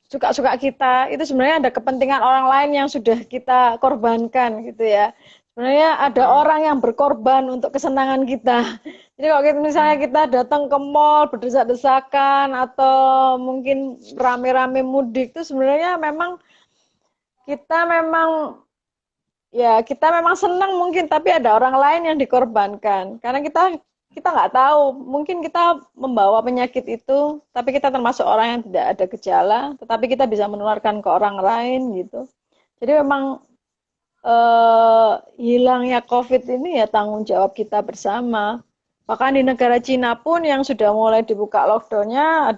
suka-suka kita, itu sebenarnya ada kepentingan orang lain yang sudah kita korbankan gitu ya. Sebenarnya ada Betul. orang yang berkorban untuk kesenangan kita. Jadi kalau kita, misalnya Hmm. kita datang ke mall berdesak-desakan atau mungkin rame-rame mudik itu sebenarnya memang kita memang kita memang senang mungkin, tapi ada orang lain yang dikorbankan. Karena kita nggak tahu, mungkin kita membawa penyakit itu, tapi kita termasuk orang yang tidak ada gejala, tetapi kita bisa menularkan ke orang lain gitu. Jadi memang hilangnya COVID ini ya tanggung jawab kita bersama. Bahkan di negara Cina pun yang sudah mulai dibuka lockdownnya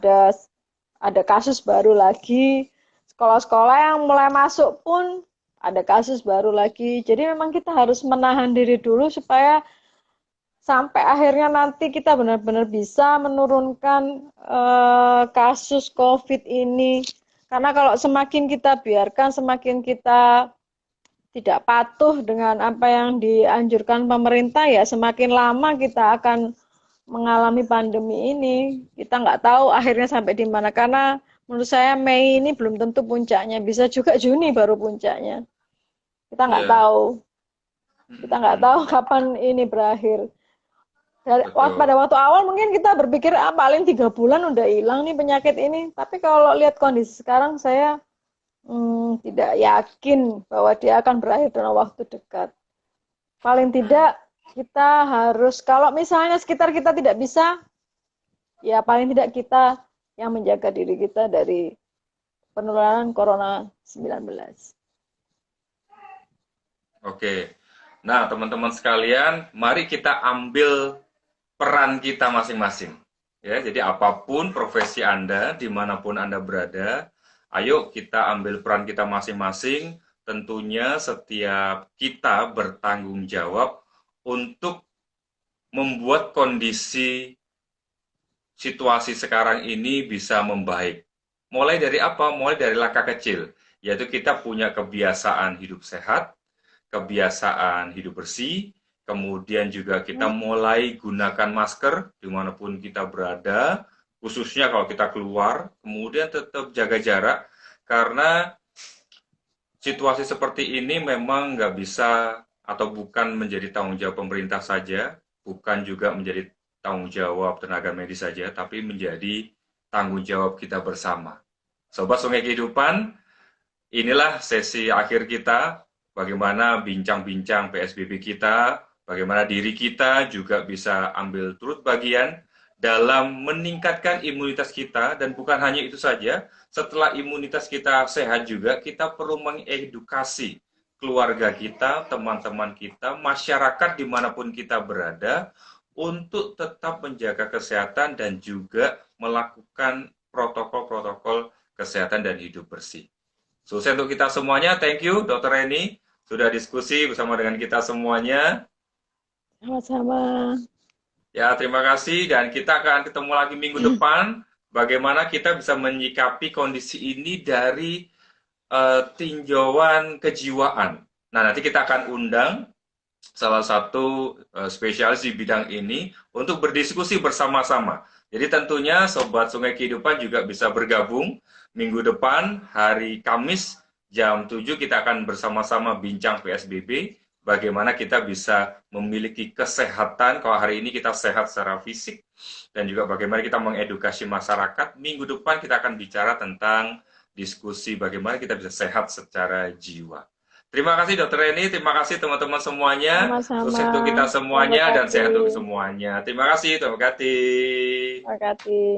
ada kasus baru lagi. Sekolah-sekolah yang mulai masuk pun ada kasus baru lagi. Jadi memang kita harus menahan diri dulu supaya sampai akhirnya nanti kita benar-benar bisa menurunkan kasus COVID ini. Karena kalau semakin kita biarkan, semakin kita tidak patuh dengan apa yang dianjurkan pemerintah, ya semakin lama kita akan mengalami pandemi ini. Kita nggak tahu akhirnya sampai di mana, karena menurut saya Mei ini belum tentu puncaknya, bisa juga Juni baru puncaknya. Kita nggak Iya. tahu, kita nggak tahu kapan ini berakhir. Betul. Pada waktu awal mungkin kita berpikir paling 3 bulan udah hilang nih penyakit ini. Tapi kalau lihat kondisi sekarang saya tidak yakin bahwa dia akan berakhir dalam waktu dekat. Paling tidak kita harus, kalau misalnya sekitar kita tidak bisa, ya paling tidak kita yang menjaga diri kita dari penularan Corona 19. Oke. Nah, teman-teman sekalian, mari kita ambil peran kita masing-masing. Ya, jadi apapun profesi Anda, dimanapun Anda berada, ayo kita ambil peran kita masing-masing. Tentunya setiap kita bertanggung jawab untuk membuat kondisi situasi sekarang ini bisa membaik. Mulai dari apa? Mulai dari langkah kecil, yaitu kita punya kebiasaan hidup sehat, kebiasaan hidup bersih, kemudian juga kita mulai gunakan masker dimanapun kita berada, khususnya kalau kita keluar, kemudian tetap jaga jarak, karena situasi seperti ini memang nggak bisa atau bukan menjadi tanggung jawab pemerintah saja, bukan juga menjadi tanggung jawab tenaga medis saja, tapi menjadi tanggung jawab kita bersama. Sobat Sungai Kehidupan, inilah sesi akhir kita, bagaimana bincang-bincang PSBB kita, bagaimana diri kita juga bisa ambil turut bagian dalam meningkatkan imunitas kita, dan bukan hanya itu saja, setelah imunitas kita sehat juga, kita perlu mengedukasi keluarga kita, teman-teman kita, masyarakat dimanapun kita berada, untuk tetap menjaga kesehatan dan juga melakukan protokol-protokol kesehatan dan hidup bersih. Sukses untuk kita semuanya. Thank you, Dr. Reni, sudah diskusi bersama dengan kita semuanya. Sama-sama. Ya, terima kasih. Dan kita akan ketemu lagi minggu depan. Bagaimana kita bisa menyikapi kondisi ini dari tinjauan kejiwaan. Nah, nanti kita akan undang salah satu spesialis di bidang ini untuk berdiskusi bersama-sama. Jadi tentunya Sobat Sungai Kehidupan juga bisa bergabung minggu depan, hari Kamis, jam 7 kita akan bersama-sama bincang PSBB, bagaimana kita bisa memiliki kesehatan. Kalau hari ini kita sehat secara fisik, dan juga bagaimana kita mengedukasi masyarakat. Minggu depan kita akan bicara tentang diskusi bagaimana kita bisa sehat secara jiwa. Terima kasih Dr. Reni, terima kasih teman-teman semuanya. Sama-sama. Sukses untuk kita Terima semuanya dan sehat untuk kasih. semuanya. Terima kasih, terima kasih. Terima kasih.